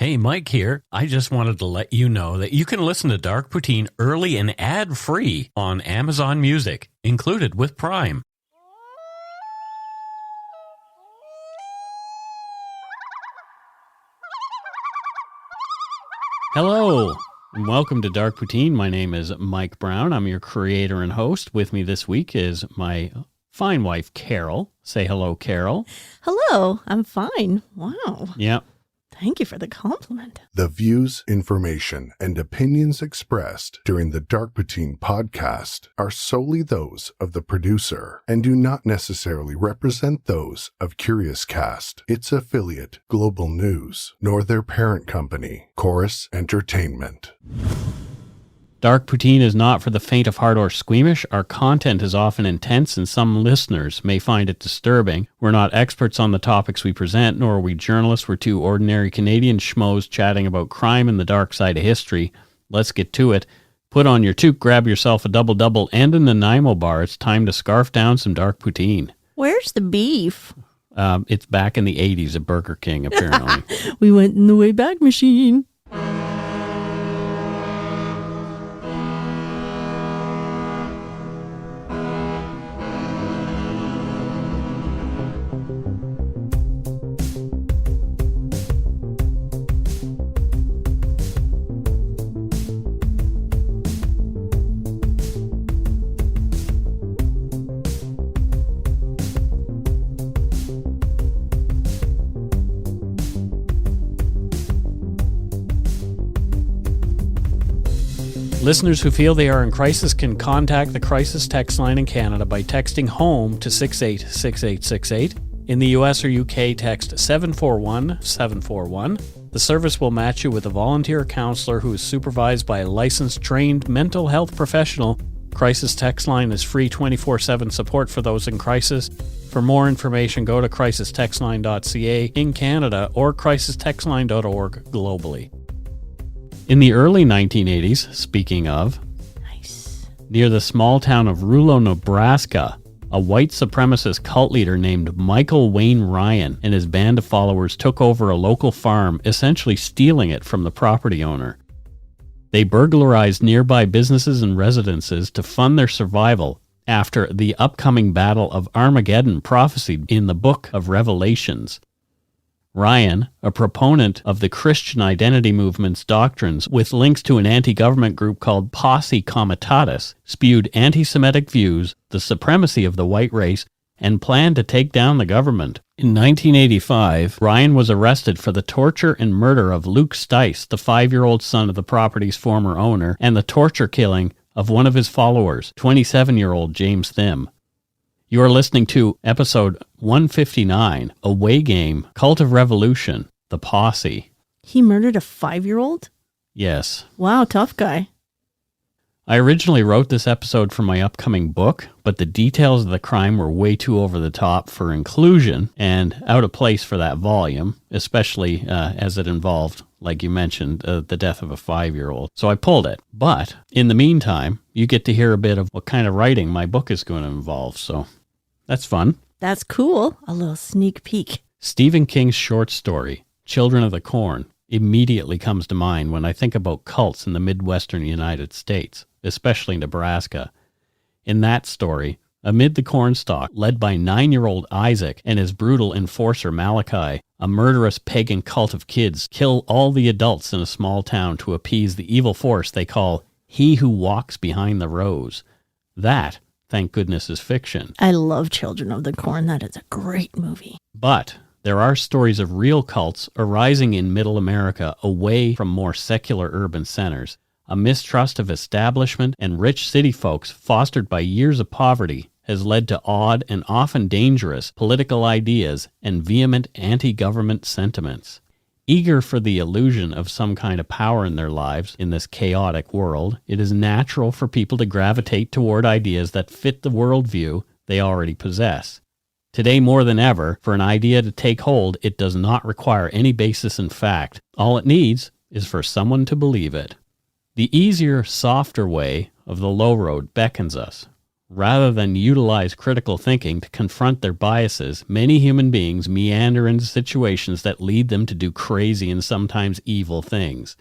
Hey, Mike here. I just wanted to let you know that you can listen to Dark Poutine early and ad-free on Amazon Music, included with Prime. Hello, and welcome to Dark Poutine. My name is Mike Browne. I'm your creator and host. With me this week is my fine wife, Carol. Say hello, Carol. Hello, I'm fine. Wow. Yep. Thank you for the compliment. The views, information, and opinions expressed during the Dark Poutine podcast are solely those of the producer and do not necessarily represent those of Curious Cast, its affiliate, Global News, nor their parent company, Chorus Entertainment. Dark Poutine is not for the faint of heart or squeamish. Our content is often intense and some listeners may find it disturbing. We're not experts on the topics we present, nor are we journalists. We're two ordinary Canadian schmoes chatting about crime and the dark side of history. Let's get to it. Put on your toque, grab yourself a double-double and a Nanaimo bar. It's time to scarf down some Dark Poutine. Where's the beef? It's back in the 80s at Burger King, apparently. We went in the Wayback Machine. Listeners who feel they are in crisis can contact the crisis text line in Canada by texting HOME to 686868. In the US or UK, text 741-741. The service will match you with a volunteer counselor who is supervised by a licensed, trained mental health professional. Crisis text line is free 24/7 support for those in crisis. For more information, go to crisistextline.ca in Canada or crisistextline.org globally. In the early 1980s, speaking of, near the small town of Rulo, Nebraska, a white supremacist cult leader named Michael Wayne Ryan and his band of followers took over a local farm, essentially stealing it from the property owner. They burglarized nearby businesses and residences to fund their survival after the upcoming battle of Armageddon prophesied in the Book of Revelations. Ryan, a proponent of the Christian identity movement's doctrines with links to an anti-government group called Posse Comitatus, spewed antisemitic views, the supremacy of the white race, and planned to take down the government. In 1985, Ryan was arrested for the torture and murder of Luke Stice, the 5-year-old son of the property's former owner, and the torture killing of one of his followers, 27-year-old James Thimm. You are listening to episode 159, Away Game, Cult of Revolution, The Posse. He murdered a 5-year-old? Yes. Wow, tough guy. I originally wrote this episode for my upcoming book, but the details of the crime were way too over the top for inclusion and out of place for that volume, especially as it involved, like you mentioned, the death of a 5-year-old. So I pulled it. But in the meantime, you get to hear a bit of what kind of writing my book is going to involve, so that's fun. That's cool. A little sneak peek. Stephen King's short story, Children of the Corn, immediately comes to mind when I think about cults in the Midwestern United States, especially Nebraska. In that story, amid the cornstalk, led by 9-year-old Isaac and his brutal enforcer Malachi, a murderous pagan cult of kids kill all the adults in a small town to appease the evil force they call He Who Walks Behind the Rose. That, thank goodness, is fiction. I love Children of the Corn. That is a great movie. But there are stories of real cults arising in Middle America away from more secular urban centers. A mistrust of establishment and rich city folks fostered by years of poverty has led to odd and often dangerous political ideas and vehement anti-government sentiments. Eager for the illusion of some kind of power in their lives in this chaotic world, it is natural for people to gravitate toward ideas that fit the worldview they already possess. Today more than ever, for an idea to take hold, it does not require any basis in fact. All it needs is for someone to believe it. The easier, softer way of the low road beckons us. Rather than utilize critical thinking to confront their biases, many human beings meander into situations that lead them to do crazy and sometimes evil things.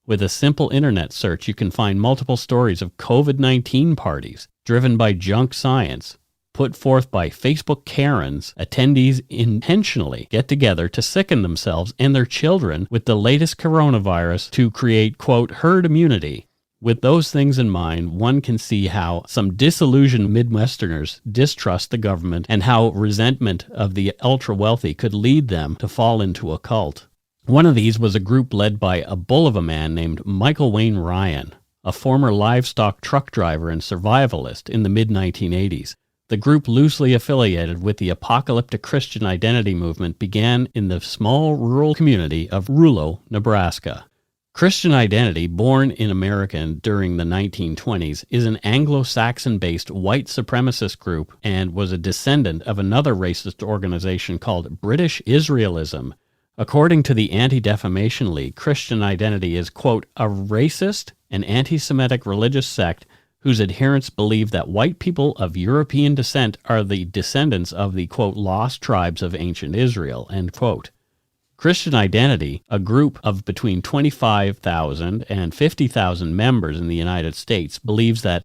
With a simple internet search, you can find multiple stories of COVID-19 parties driven by junk science, put forth by Facebook Karens. Attendees intentionally get together to sicken themselves and their children with the latest coronavirus to create, quote, herd immunity. With those things in mind, one can see how some disillusioned Midwesterners distrust the government and how resentment of the ultra-wealthy could lead them to fall into a cult. One of these was a group led by a bull of a man named Michael Wayne Ryan, a former livestock truck driver and survivalist in the mid-1980s. The group, loosely affiliated with the apocalyptic Christian identity movement, began in the small rural community of Rulo, Nebraska. Christian identity, born in America during the 1920s, is an Anglo-Saxon-based white supremacist group and was a descendant of another racist organization called British Israelism. According to the Anti-Defamation League, Christian identity is, quote, a racist and anti-Semitic religious sect whose adherents believe that white people of European descent are the descendants of the, quote, lost tribes of ancient Israel, end quote. Christian Identity, a group of between 25,000 and 50,000 members in the United States, believes that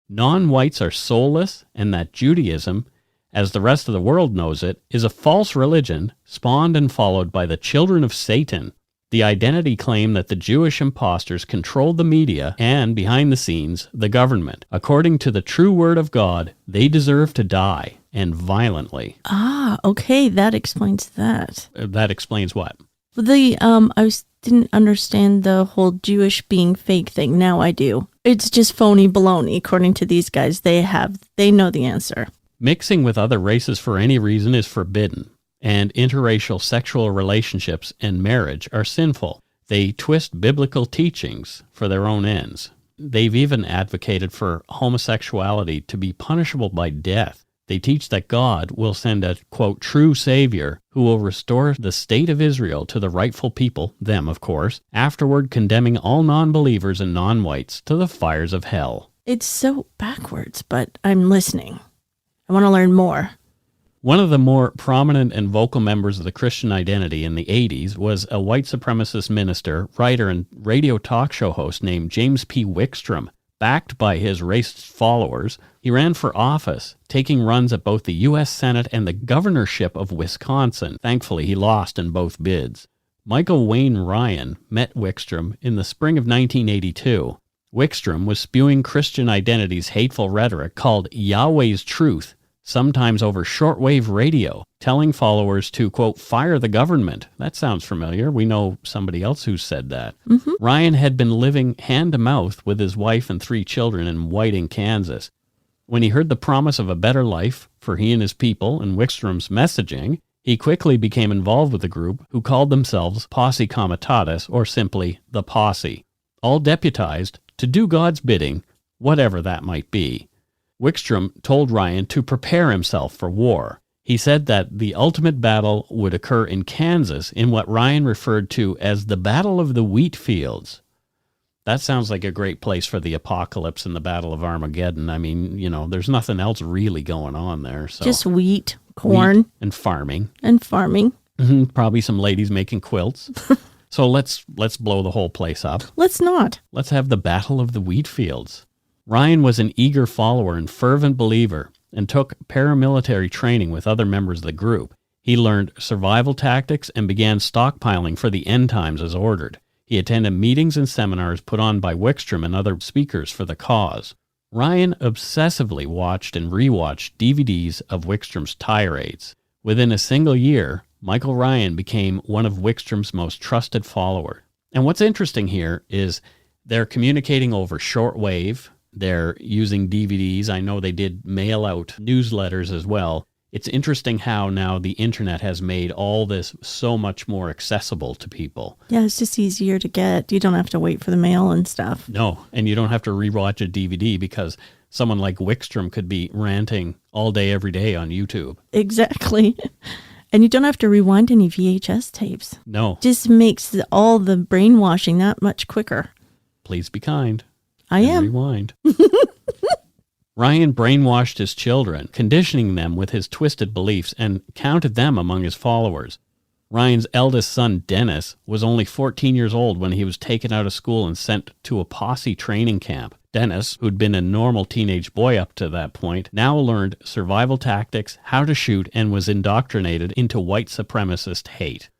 non-whites are soulless and that Judaism, as the rest of the world knows it, is a false religion spawned and followed by the children of Satan. The identity claim that the Jewish impostors controlled the media and, behind the scenes, the government. According to the true word of God, they deserve to die, and violently. Ah, okay, that explains that. That explains what? Didn't understand the whole Jewish being fake thing. Now I do. It's just phony baloney, according to these guys. They know the answer. Mixing with other races for any reason is forbidden, and interracial sexual relationships and marriage are sinful. They twist biblical teachings for their own ends. They've even advocated for homosexuality to be punishable by death. They teach that God will send a, quote, true Savior who will restore the state of Israel to the rightful people, them of course, afterward condemning all non-believers and non-whites to the fires of hell. It's so backwards, but I'm listening. I want to learn more. One of the more prominent and vocal members of the Christian identity in the 80s was a white supremacist minister, writer, and radio talk show host named James P. Wickstrom. Backed by his racist followers, he ran for office, taking runs at both the U.S. Senate and the governorship of Wisconsin. Thankfully, he lost in both bids. Michael Wayne Ryan met Wickstrom in the spring of 1982. Wickstrom was spewing Christian identity's hateful rhetoric called Yahweh's Truth, sometimes over shortwave radio, telling followers to, quote, fire the government. That sounds familiar. We know somebody else who said that. Mm-hmm. Ryan had been living hand-to-mouth with his wife and 3 children in Whiting, Kansas. When he heard the promise of a better life for he and his people and Wickstrom's messaging, he quickly became involved with a group who called themselves Posse Comitatus, or simply the Posse, all deputized to do God's bidding, whatever that might be. Wickstrom told Ryan to prepare himself for war. He said that the ultimate battle would occur in Kansas in what Ryan referred to as the Battle of the Wheat Fields. That sounds like a great place for the apocalypse and the Battle of Armageddon. I mean, there's nothing else really going on there. So just wheat, corn. And farming. Probably some ladies making quilts. So let's blow the whole place up. Let's not. Let's have the Battle of the Wheat Fields. Ryan was an eager follower and fervent believer and took paramilitary training with other members of the group. He learned survival tactics and began stockpiling for the end times as ordered. He attended meetings and seminars put on by Wickstrom and other speakers for the cause. Ryan obsessively watched and rewatched DVDs of Wickstrom's tirades. Within a single year, Michael Ryan became one of Wickstrom's most trusted followers. And what's interesting here is they're communicating over shortwave. They're using DVDs. I know they did mail out newsletters as well. It's interesting how now the internet has made all this so much more accessible to people. Yeah, it's just easier to get. You don't have to wait for the mail and stuff. No, and you don't have to rewatch a DVD because someone like Wickstrom could be ranting all day, every day on YouTube. Exactly. And you don't have to rewind any VHS tapes. No. Just makes all the brainwashing that much quicker. Please be kind. I am. Rewind. Ryan brainwashed his children, conditioning them with his twisted beliefs, and counted them among his followers. Ryan's eldest son, Dennis, was only 14 years old when he was taken out of school and sent to a posse training camp. Dennis, who'd been a normal teenage boy up to that point, now learned survival tactics, how to shoot, and was indoctrinated into white supremacist hate.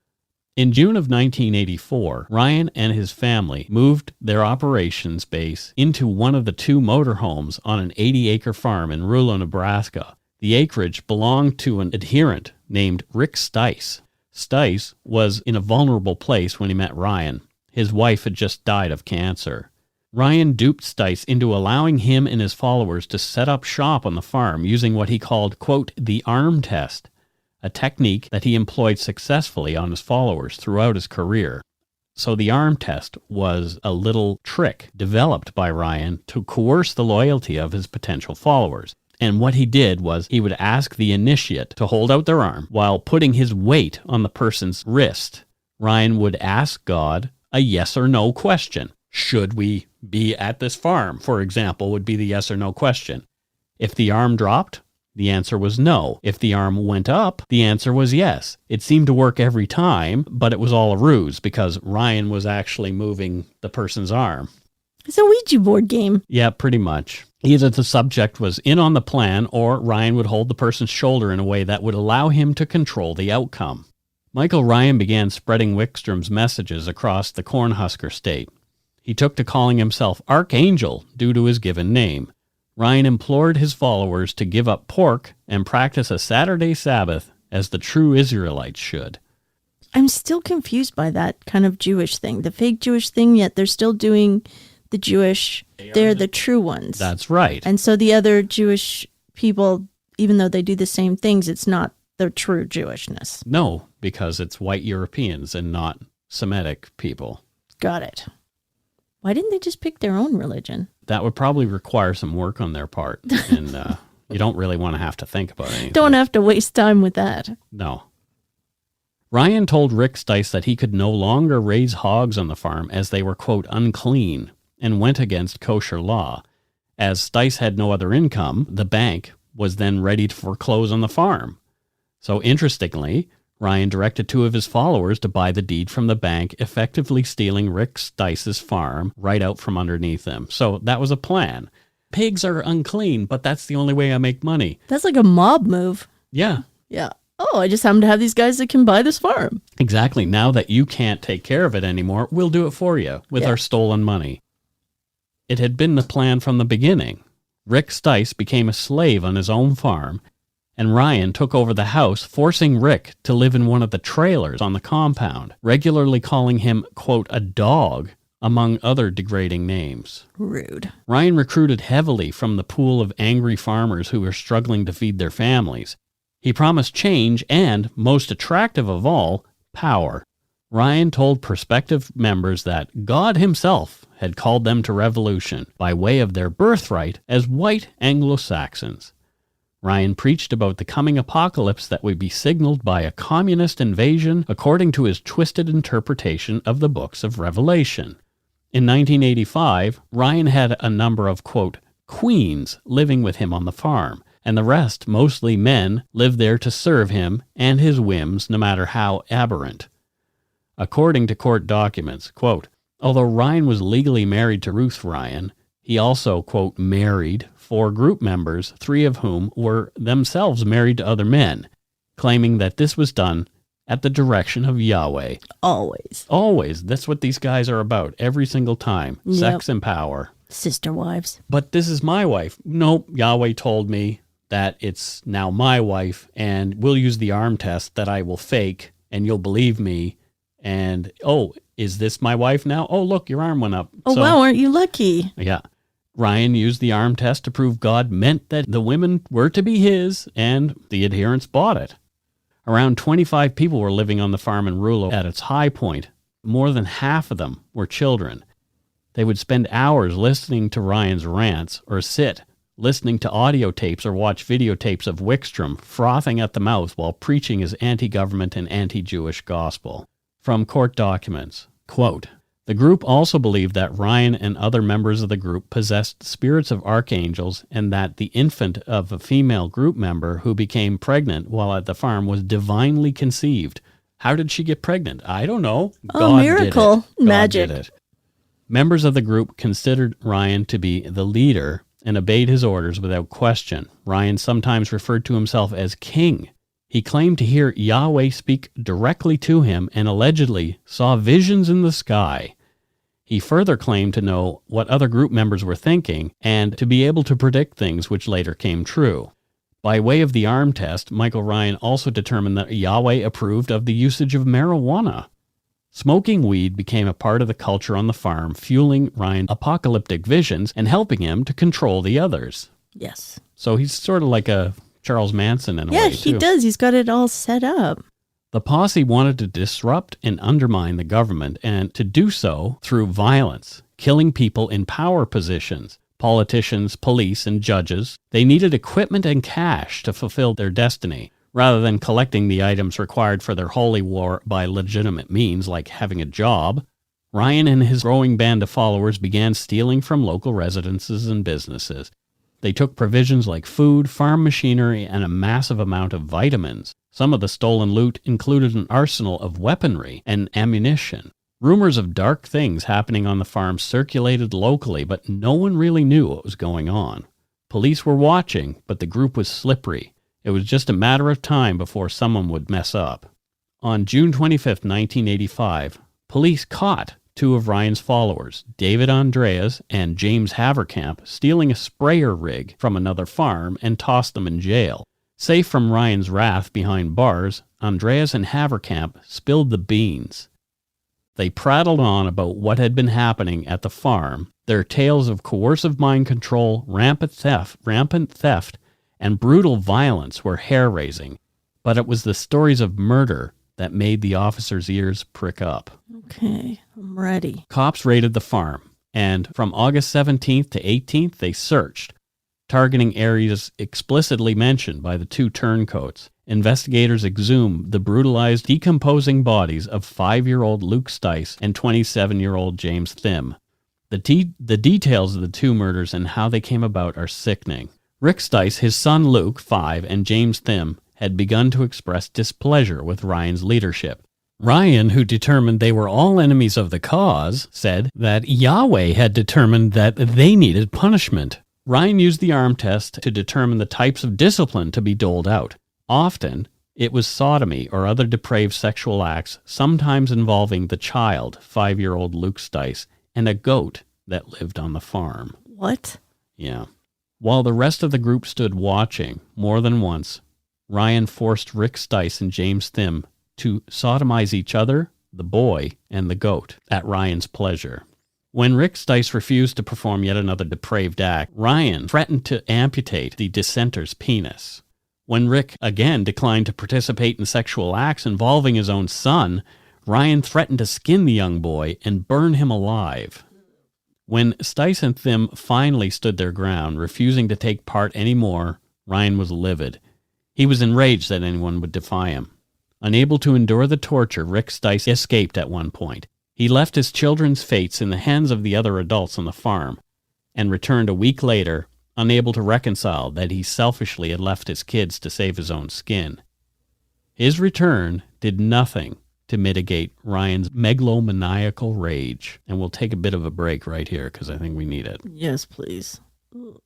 In June of 1984, Ryan and his family moved their operations base into one of the 2 motorhomes on an 80-acre farm in Rulo, Nebraska. The acreage belonged to an adherent named Rick Stice. Stice was in a vulnerable place when he met Ryan. His wife had just died of cancer. Ryan duped Stice into allowing him and his followers to set up shop on the farm using what he called, quote, the arm test, a technique that he employed successfully on his followers throughout his career. So the arm test was a little trick developed by Ryan to coerce the loyalty of his potential followers. And what he did was he would ask the initiate to hold out their arm while putting his weight on the person's wrist. Ryan would ask God a yes or no question. Should we be at this farm, for example, would be the yes or no question. If the arm dropped, the answer was no. If the arm went up, the answer was yes. It seemed to work every time, but it was all a ruse because Ryan was actually moving the person's arm. It's a Ouija board game. Yeah, pretty much. Either the subject was in on the plan or Ryan would hold the person's shoulder in a way that would allow him to control the outcome. Michael Ryan began spreading Wickstrom's messages across the Cornhusker state. He took to calling himself Archangel due to his given name. Ryan implored his followers to give up pork and practice a Saturday Sabbath as the true Israelites should. I'm still confused by that kind of Jewish thing, the fake Jewish thing, yet they're still doing the Jewish, they're the true ones. That's right. And so the other Jewish people, even though they do the same things, it's not the true Jewishness. No, because it's white Europeans and not Semitic people. Got it. Why didn't they just pick their own religion? That would probably require some work on their part, and you don't really want to have to think about anything. Don't have to waste time with that. No. Ryan told Rick Stice that he could no longer raise hogs on the farm as they were, quote, unclean, and went against kosher law. As Stice had no other income, the bank was then ready to foreclose on the farm. So interestingly, Ryan directed 2 of his followers to buy the deed from the bank, effectively stealing Rick Stice's farm right out from underneath them. So that was a plan. Pigs are unclean, but that's the only way I make money. That's like a mob move. Yeah. Yeah. Oh, I just happen to have these guys that can buy this farm. Exactly. Now that you can't take care of it anymore, we'll do it for you with our stolen money. It had been the plan from the beginning. Rick Stice became a slave on his own farm, and Ryan took over the house, forcing Rick to live in one of the trailers on the compound, regularly calling him, quote, a dog, among other degrading names. Rude. Ryan recruited heavily from the pool of angry farmers who were struggling to feed their families. He promised change and, most attractive of all, power. Ryan told prospective members that God himself had called them to revolution by way of their birthright as white Anglo-Saxons. Ryan preached about the coming apocalypse that would be signaled by a communist invasion according to his twisted interpretation of the books of Revelation. In 1985, Ryan had a number of, quote, queens living with him on the farm, and the rest, mostly men, lived there to serve him and his whims, no matter how aberrant. According to court documents, quote, although Ryan was legally married to Ruth Ryan, he also, quote, married 4 group members, 3 of whom were themselves married to other men, claiming that this was done at the direction of Yahweh. Always. Always. That's what these guys are about every single time. Yep. Sex and power. Sister wives. But this is my wife. Nope, Yahweh told me that it's now my wife, and we'll use the arm test that I will fake, and you'll believe me. And, oh, is this my wife now? Oh, look, your arm went up. Oh, wow, aren't you lucky? Yeah. Ryan used the arm test to prove God meant that the women were to be his, and the adherents bought it. Around 25 people were living on the farm in Rulo at its high point. More than half of them were children. They would spend hours listening to Ryan's rants, or sit listening to audio tapes or watch videotapes of Wickstrom frothing at the mouth while preaching his anti-government and anti-Jewish gospel. From court documents, quote, The group also believed that Ryan and other members of the group possessed spirits of archangels and that the infant of a female group member who became pregnant while at the farm was divinely conceived. How did she get pregnant? I don't know. Oh, miracle. Magic. God did it. Members of the group considered Ryan to be the leader and obeyed his orders without question. Ryan sometimes referred to himself as king. He claimed to hear Yahweh speak directly to him and allegedly saw visions in the sky. He further claimed to know what other group members were thinking and to be able to predict things which later came true. By way of the arm test, Michael Ryan also determined that Yahweh approved of the usage of marijuana. Smoking weed became a part of the culture on the farm, fueling Ryan's apocalyptic visions and helping him to control the others. Yes. So he's sort of like a Charles Manson in a way, Yeah, he does. He's got it all set up. The posse wanted to disrupt and undermine the government, and to do so through violence, killing people in power positions, politicians, police, and judges. They needed equipment and cash to fulfill their destiny, rather than collecting the items required for their holy war by legitimate means like having a job. Ryan and his growing band of followers began stealing from local residences and businesses. They took provisions like food, farm machinery, and a massive amount of vitamins. Some of the stolen loot included an arsenal of weaponry and ammunition. Rumors of dark things happening on the farm circulated locally, but no one really knew what was going on. Police were watching, but the group was slippery. It was just a matter of time before someone would mess up. On June 25, 1985, police caught two of Ryan's followers, David Andreas and James Haverkamp, stealing a sprayer rig from another farm and tossed them in jail. Safe from Ryan's wrath behind bars, Andreas and Haverkamp spilled the beans. They prattled on about what had been happening at the farm. Their tales of coercive mind control, rampant theft, and brutal violence were hair-raising. But it was the stories of murder that made the officers' ears prick up. Okay, I'm ready. Cops raided the farm, and from August 17th to 18th, they searched, targeting areas explicitly mentioned by the two turncoats. Investigators exhumed the brutalized, decomposing bodies of 5-year-old Luke Stice and 27-year-old James Thimm. The details of the two murders and how they came about are sickening. Rick Stice, his son Luke, 5, and James Thimm had begun to express displeasure with Ryan's leadership. Ryan, who determined they were all enemies of the cause, said that Yahweh had determined that they needed punishment. Ryan used the arm test to determine the types of discipline to be doled out. Often, it was sodomy or other depraved sexual acts, sometimes involving the child, 5-year-old Luke Stice, and a goat that lived on the farm. What? Yeah. While the rest of the group stood watching, more than once, Ryan forced Rick Stice and James Thimm to sodomize each other, the boy, and the goat, at Ryan's pleasure. When Rick Stice refused to perform yet another depraved act, Ryan threatened to amputate the dissenter's penis. When Rick again declined to participate in sexual acts involving his own son, Ryan threatened to skin the young boy and burn him alive. When Stice and Thimm finally stood their ground, refusing to take part anymore, Ryan was livid. He was enraged that anyone would defy him. Unable to endure the torture, Rick Stice escaped at one point. He left his children's fates in the hands of the other adults on the farm and returned a week later, unable to reconcile that he selfishly had left his kids to save his own skin. His return did nothing to mitigate Ryan's megalomaniacal rage. And we'll take a bit of a break right here because I think we need it. Yes, please. Ooh.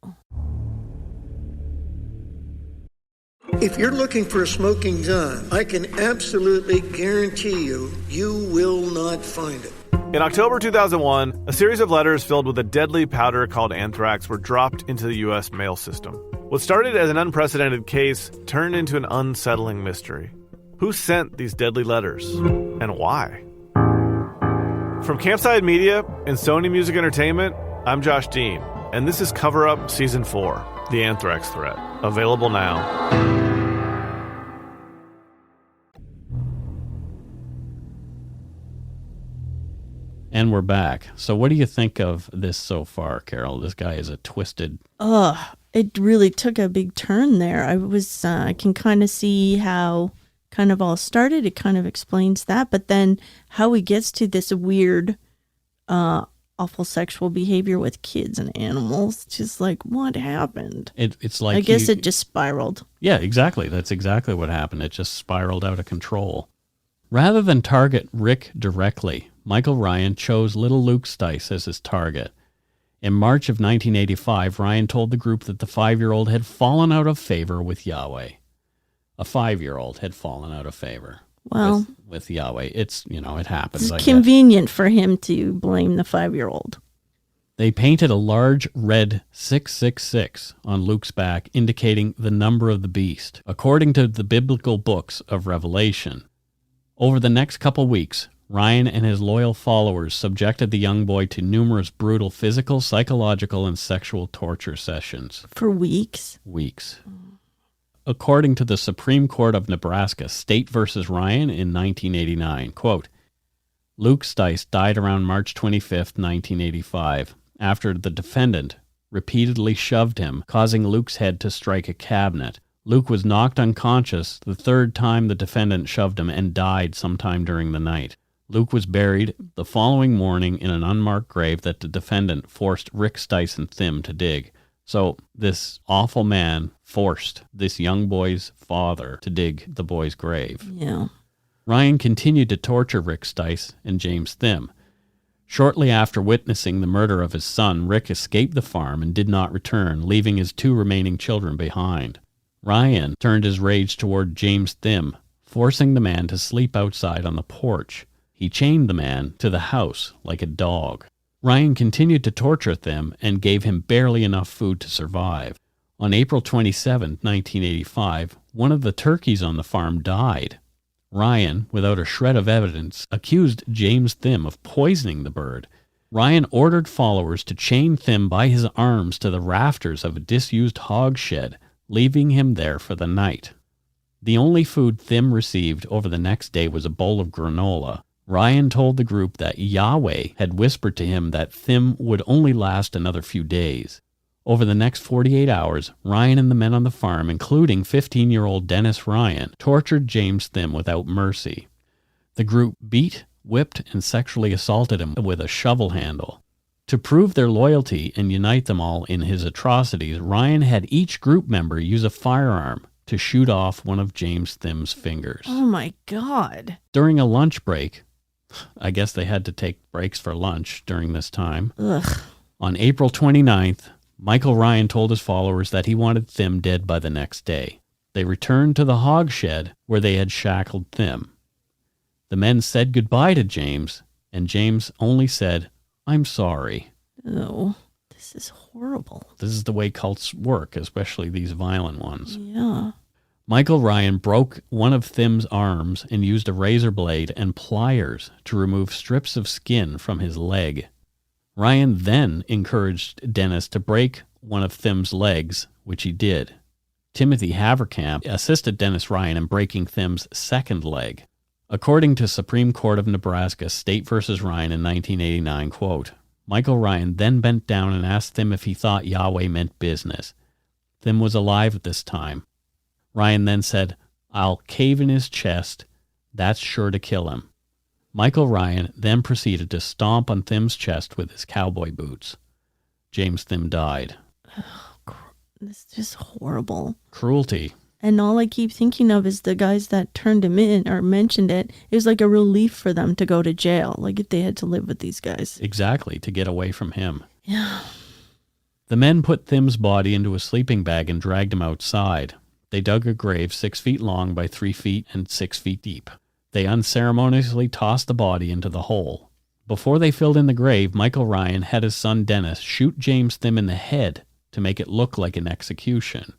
If you're looking for a smoking gun, I can absolutely guarantee you, you will not find it. In October 2001, a series of letters filled with a deadly powder called anthrax were dropped into the U.S. mail system. What started as an unprecedented case turned into an unsettling mystery. Who sent these deadly letters, and why? From Campside Media and Sony Music Entertainment, I'm Josh Dean, and this is Cover Up Season 4, The Anthrax Threat, available now. And we're back. So what do you think of this so far, Carol? This guy is a twisted... It really took a big turn there. I can kind of see how kind of all started. It kind of explains that. But then how he gets to this weird awful sexual behavior with kids and animals. Just like, what happened? It's like I guess it just spiraled. Yeah, exactly. That's exactly what happened. It just spiraled out of control. Rather than target Rick directly, Michael Ryan chose little Luke Stice as his target. In March of 1985, Ryan told the group that the 5-year-old had fallen out of favor with Yahweh. A 5-year-old had fallen out of favor with Yahweh. It's, it happens. It's convenient for him to blame the 5-year-old. They painted a large red 666 on Luke's back, indicating the number of the beast, according to the biblical books of Revelation. Over the next couple weeks, Ryan and his loyal followers subjected the young boy to numerous brutal physical, psychological, and sexual torture sessions. For weeks? Weeks. According to the Supreme Court of Nebraska, State versus Ryan in 1989, quote, Luke Stice died around March 25, 1985, after the defendant repeatedly shoved him, causing Luke's head to strike a cabinet. Luke was knocked unconscious the third time the defendant shoved him and died sometime during the night. Luke was buried the following morning in an unmarked grave that the defendant forced Rick Stice and Thimm to dig. So this awful man forced this young boy's father to dig the boy's grave. Yeah. Ryan continued to torture Rick Stice and James Thimm. Shortly after witnessing the murder of his son, Rick escaped the farm and did not return, leaving his 2 remaining children behind. Ryan turned his rage toward James Thimm, forcing the man to sleep outside on the porch. He chained the man to the house like a dog. Ryan continued to torture Thimm and gave him barely enough food to survive. On April 27, 1985, one of the turkeys on the farm died. Ryan, without a shred of evidence, accused James Thimm of poisoning the bird. Ryan ordered followers to chain Thimm by his arms to the rafters of a disused hog shed, leaving him there for the night. The only food Thimm received over the next day was a bowl of granola. Ryan told the group that Yahweh had whispered to him that Thimm would only last another few days. Over the next 48 hours, Ryan and the men on the farm, including 15-year-old Dennis Ryan, tortured James Thimm without mercy. The group beat, whipped, and sexually assaulted him with a shovel handle. To prove their loyalty and unite them all in his atrocities, Ryan had each group member use a firearm to shoot off one of James Thimm's fingers. Oh my God. During a lunch break, I guess they had to take breaks for lunch during this time. Ugh. On April 29th, Michael Ryan told his followers that he wanted Thimm dead by the next day. They returned to the hog shed where they had shackled Thimm. The men said goodbye to James, and James only said, "I'm sorry." Oh, this is horrible. This is the way cults work, especially these violent ones. Yeah. Michael Ryan broke one of Thimm's arms and used a razor blade and pliers to remove strips of skin from his leg. Ryan then encouraged Dennis to break one of Thimm's legs, which he did. Timothy Haverkamp assisted Dennis Ryan in breaking Thimm's second leg. According to Supreme Court of Nebraska, State versus Ryan in 1989, quote, Michael Ryan then bent down and asked Thimm if he thought Yahweh meant business. Thimm was alive at this time. Ryan then said, "I'll cave in his chest. That's sure to kill him." Michael Ryan then proceeded to stomp on Thimm's chest with his cowboy boots. James Thimm died. This is just horrible. Cruelty. And all I keep thinking of is the guys that turned him in or mentioned it. It was like a relief for them to go to jail, like if they had to live with these guys. Exactly, to get away from him. Yeah. The men put Thimm's body into a sleeping bag and dragged him outside. They dug a grave 6 feet long by 3 feet and 6 feet deep. They unceremoniously tossed the body into the hole. Before they filled in the grave, Michael Ryan had his son Dennis shoot James Thimm in the head to make it look like an execution.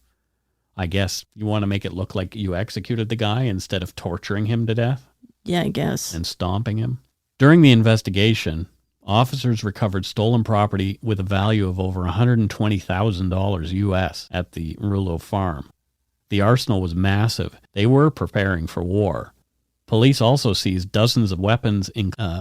I guess you want to make it look like you executed the guy instead of torturing him to death? Yeah, I guess. And stomping him. During the investigation, officers recovered stolen property with a value of over $120,000 U.S. at the Rulo farm. The arsenal was massive. They were preparing for war. Police also seized dozens of weapons,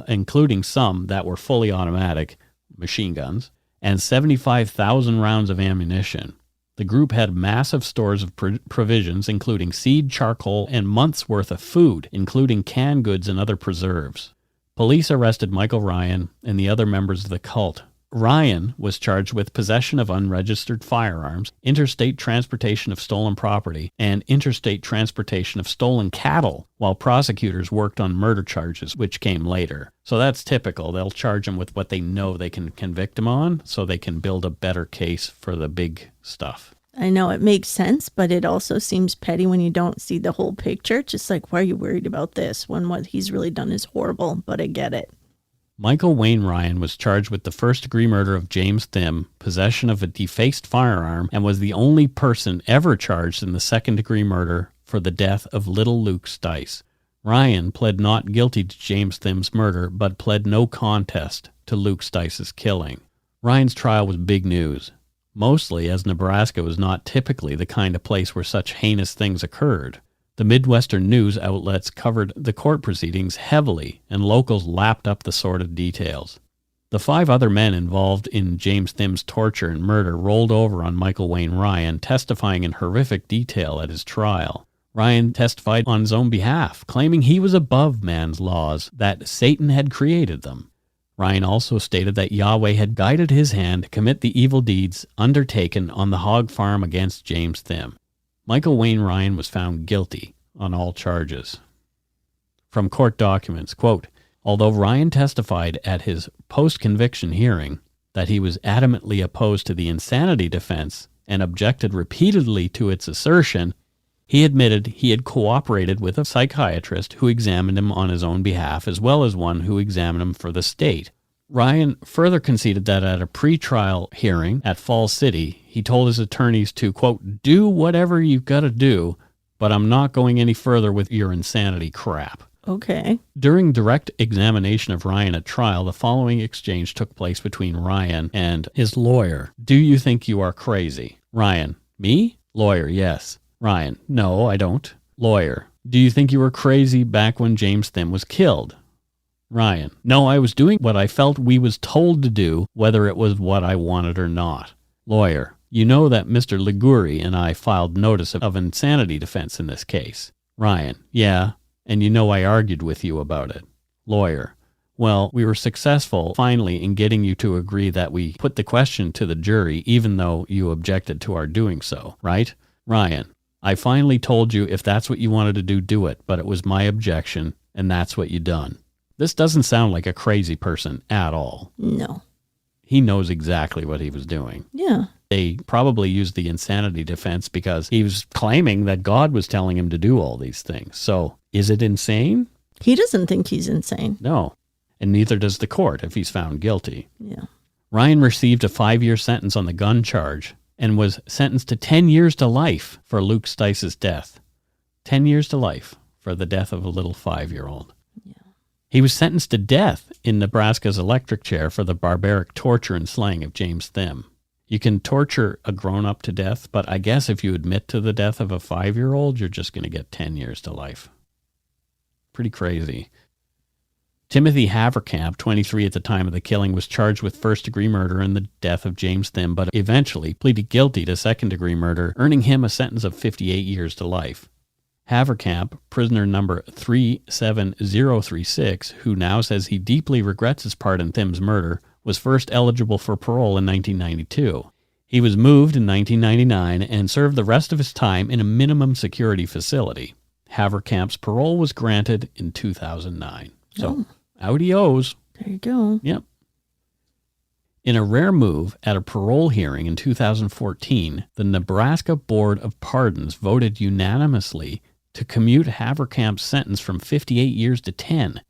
including some that were fully automatic, machine guns, and 75,000 rounds of ammunition. The group had massive stores of provisions, including seed, charcoal, and months' worth of food, including canned goods and other preserves. Police arrested Michael Ryan and the other members of the cult. Ryan was charged with possession of unregistered firearms, interstate transportation of stolen property, and interstate transportation of stolen cattle, while prosecutors worked on murder charges, which came later. So that's typical. They'll charge him with what they know they can convict him on, so they can build a better case for the big stuff. I know it makes sense, but it also seems petty when you don't see the whole picture. It's just like, why are you worried about this when what he's really done is horrible? But I get it. Michael Wayne Ryan was charged with the first-degree murder of James Thimm, possession of a defaced firearm, and was the only person ever charged in the second-degree murder for the death of little Luke Stice. Ryan pled not guilty to James Thimm's murder, but pled no contest to Luke Stice's killing. Ryan's trial was big news, mostly as Nebraska was not typically the kind of place where such heinous things occurred. The Midwestern news outlets covered the court proceedings heavily, and locals lapped up the sordid details. The 5 other men involved in James Thimm's torture and murder rolled over on Michael Wayne Ryan, testifying in horrific detail at his trial. Ryan testified on his own behalf, claiming he was above man's laws, that Satan had created them. Ryan also stated that Yahweh had guided his hand to commit the evil deeds undertaken on the hog farm against James Thimm. Michael Wayne Ryan was found guilty on all charges. From court documents, quote, although Ryan testified at his post-conviction hearing that he was adamantly opposed to the insanity defense and objected repeatedly to its assertion, he admitted he had cooperated with a psychiatrist who examined him on his own behalf, as well as one who examined him for the state. Ryan further conceded that at a pre-trial hearing at Falls City, he told his attorneys to, quote, do whatever you've got to do, but I'm not going any further with your insanity crap. Okay. During direct examination of Ryan at trial, the following exchange took place between Ryan and his lawyer. Do you think you are crazy? Ryan, me? Lawyer, yes. Ryan, no, I don't. Lawyer, do you think you were crazy back when James Thimm was killed? Ryan, no, I was doing what I felt we was told to do, whether it was what I wanted or not. Lawyer, you know that Mr. Liguri and I filed notice of insanity defense in this case. Ryan, yeah, and you know I argued with you about it. Lawyer, well, we were successful finally in getting you to agree that we put the question to the jury even though you objected to our doing so, right? Ryan, I finally told you if that's what you wanted to do, do it, but it was my objection, and that's what you done. This doesn't sound like a crazy person at all. No. He knows exactly what he was doing. Yeah. They probably used the insanity defense because he was claiming that God was telling him to do all these things. So, is it insane? He doesn't think he's insane. No. And neither does the court if he's found guilty. Yeah. Ryan received a 5-year sentence on the gun charge and was sentenced to 10 years to life for Luke Stice's death. 10 years to life for the death of a little 5-year-old. He was sentenced to death in Nebraska's electric chair for the barbaric torture and slaying of James Thimm. You can torture a grown-up to death, but I guess if you admit to the death of a 5-year-old, you're just going to get 10 years to life. Pretty crazy. Timothy Haverkamp, 23 at the time of the killing, was charged with first-degree murder in the death of James Thimm, but eventually pleaded guilty to second-degree murder, earning him a sentence of 58 years to life. Haverkamp, prisoner number 37036, who now says he deeply regrets his part in Thimm's murder, was first eligible for parole in 1992. He was moved in 1999 and served the rest of his time in a minimum security facility. Haverkamp's parole was granted in 2009. So, adios. There you go. Yep. In a rare move, at a parole hearing in 2014, the Nebraska Board of Pardons voted unanimously to commute Haverkamp's sentence from 58 years to 10.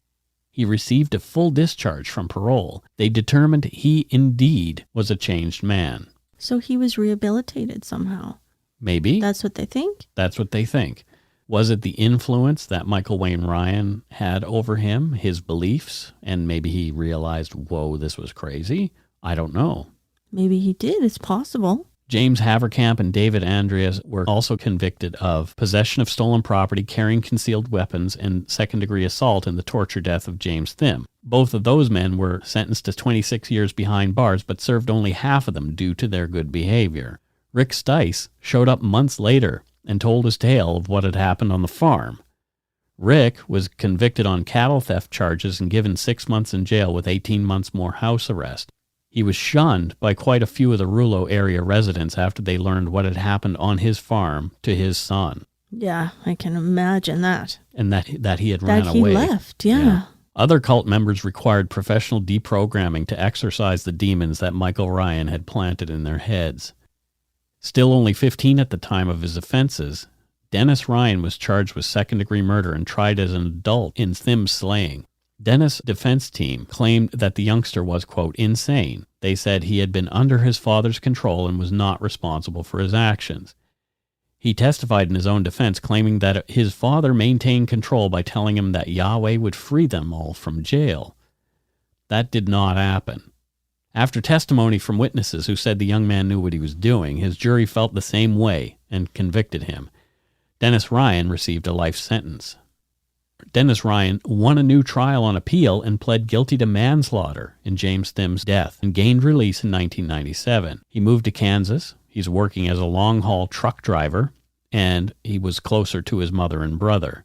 He received a full discharge from parole. They determined he indeed was a changed man. So he was rehabilitated somehow. Maybe. That's what they think? That's what they think. Was it the influence that Michael Wayne Ryan had over him, his beliefs, and maybe he realized, whoa, this was crazy? I don't know. Maybe he did. It's possible. James Haverkamp and David Andreas were also convicted of possession of stolen property, carrying concealed weapons, and second-degree assault in the torture death of James Thimm. Both of those men were sentenced to 26 years behind bars, but served only half of them due to their good behavior. Rick Stice showed up months later and told his tale of what had happened on the farm. Rick was convicted on cattle theft charges and given 6 months in jail with 18 months more house arrest. He was shunned by quite a few of the Rulo area residents after they learned what had happened on his farm to his son. Yeah, I can imagine that. And that he had ran away. That he left, yeah. Other cult members required professional deprogramming to exorcise the demons that Michael Ryan had planted in their heads. Still only 15 at the time of his offenses, Dennis Ryan was charged with second-degree murder and tried as an adult in Thimm's slaying. Dennis' defense team claimed that the youngster was, quote, insane. They said he had been under his father's control and was not responsible for his actions. He testified in his own defense, claiming that his father maintained control by telling him that Yahweh would free them all from jail. That did not happen. After testimony from witnesses who said the young man knew what he was doing, his jury felt the same way and convicted him. Dennis Ryan received a life sentence. Dennis Ryan won a new trial on appeal and pled guilty to manslaughter in James Thimm's death and gained release in 1997. He moved to Kansas. He's working as a long-haul truck driver, and he was closer to his mother and brother.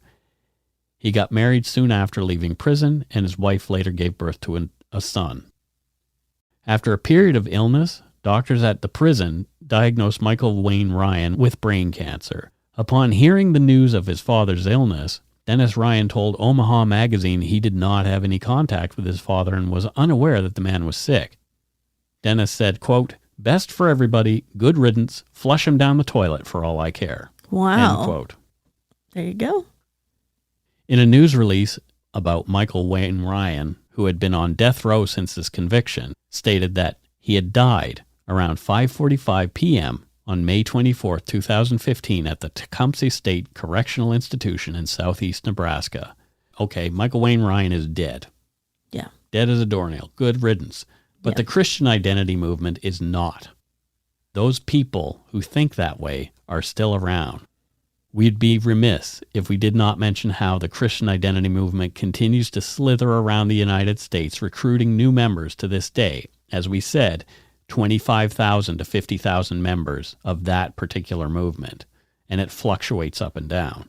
He got married soon after leaving prison, and his wife later gave birth to a son. After a period of illness, doctors at the prison diagnosed Michael Wayne Ryan with brain cancer. Upon hearing the news of his father's illness, Dennis Ryan told Omaha Magazine he did not have any contact with his father and was unaware that the man was sick. Dennis said, quote, best for everybody, good riddance, flush him down the toilet for all I care. Wow. End quote. There you go. In a news release about Michael Wayne Ryan, who had been on death row since his conviction, stated that he had died around 5:45 p.m. on May 24, 2015 at the Tecumseh State Correctional Institution in southeast Nebraska. Okay, Michael Wayne Ryan is dead. Yeah. Dead as a doornail. Good riddance. But the Christian identity movement is not. Those people who think that way are still around. We'd be remiss if we did not mention how the Christian identity movement continues to slither around the United States, recruiting new members to this day. As we said, 25,000 to 50,000 members of that particular movement, and it fluctuates up and down.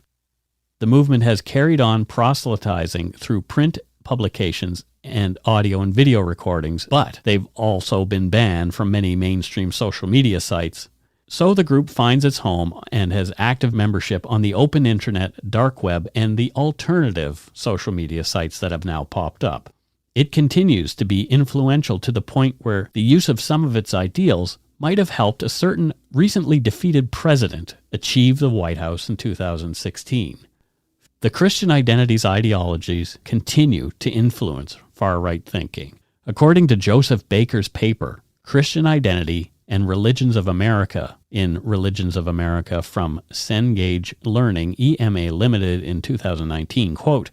The movement has carried on proselytizing through print publications and audio and video recordings, but they've also been banned from many mainstream social media sites. So the group finds its home and has active membership on the open internet, dark web, and the alternative social media sites that have now popped up. It continues to be influential to the point where the use of some of its ideals might have helped a certain recently defeated president achieve the White House in 2016. The Christian identity's ideologies continue to influence far-right thinking. According to Joseph Baker's paper, Christian Identity and Religions of America, in Religions of America from Cengage Learning, EMA Limited in 2019, quote,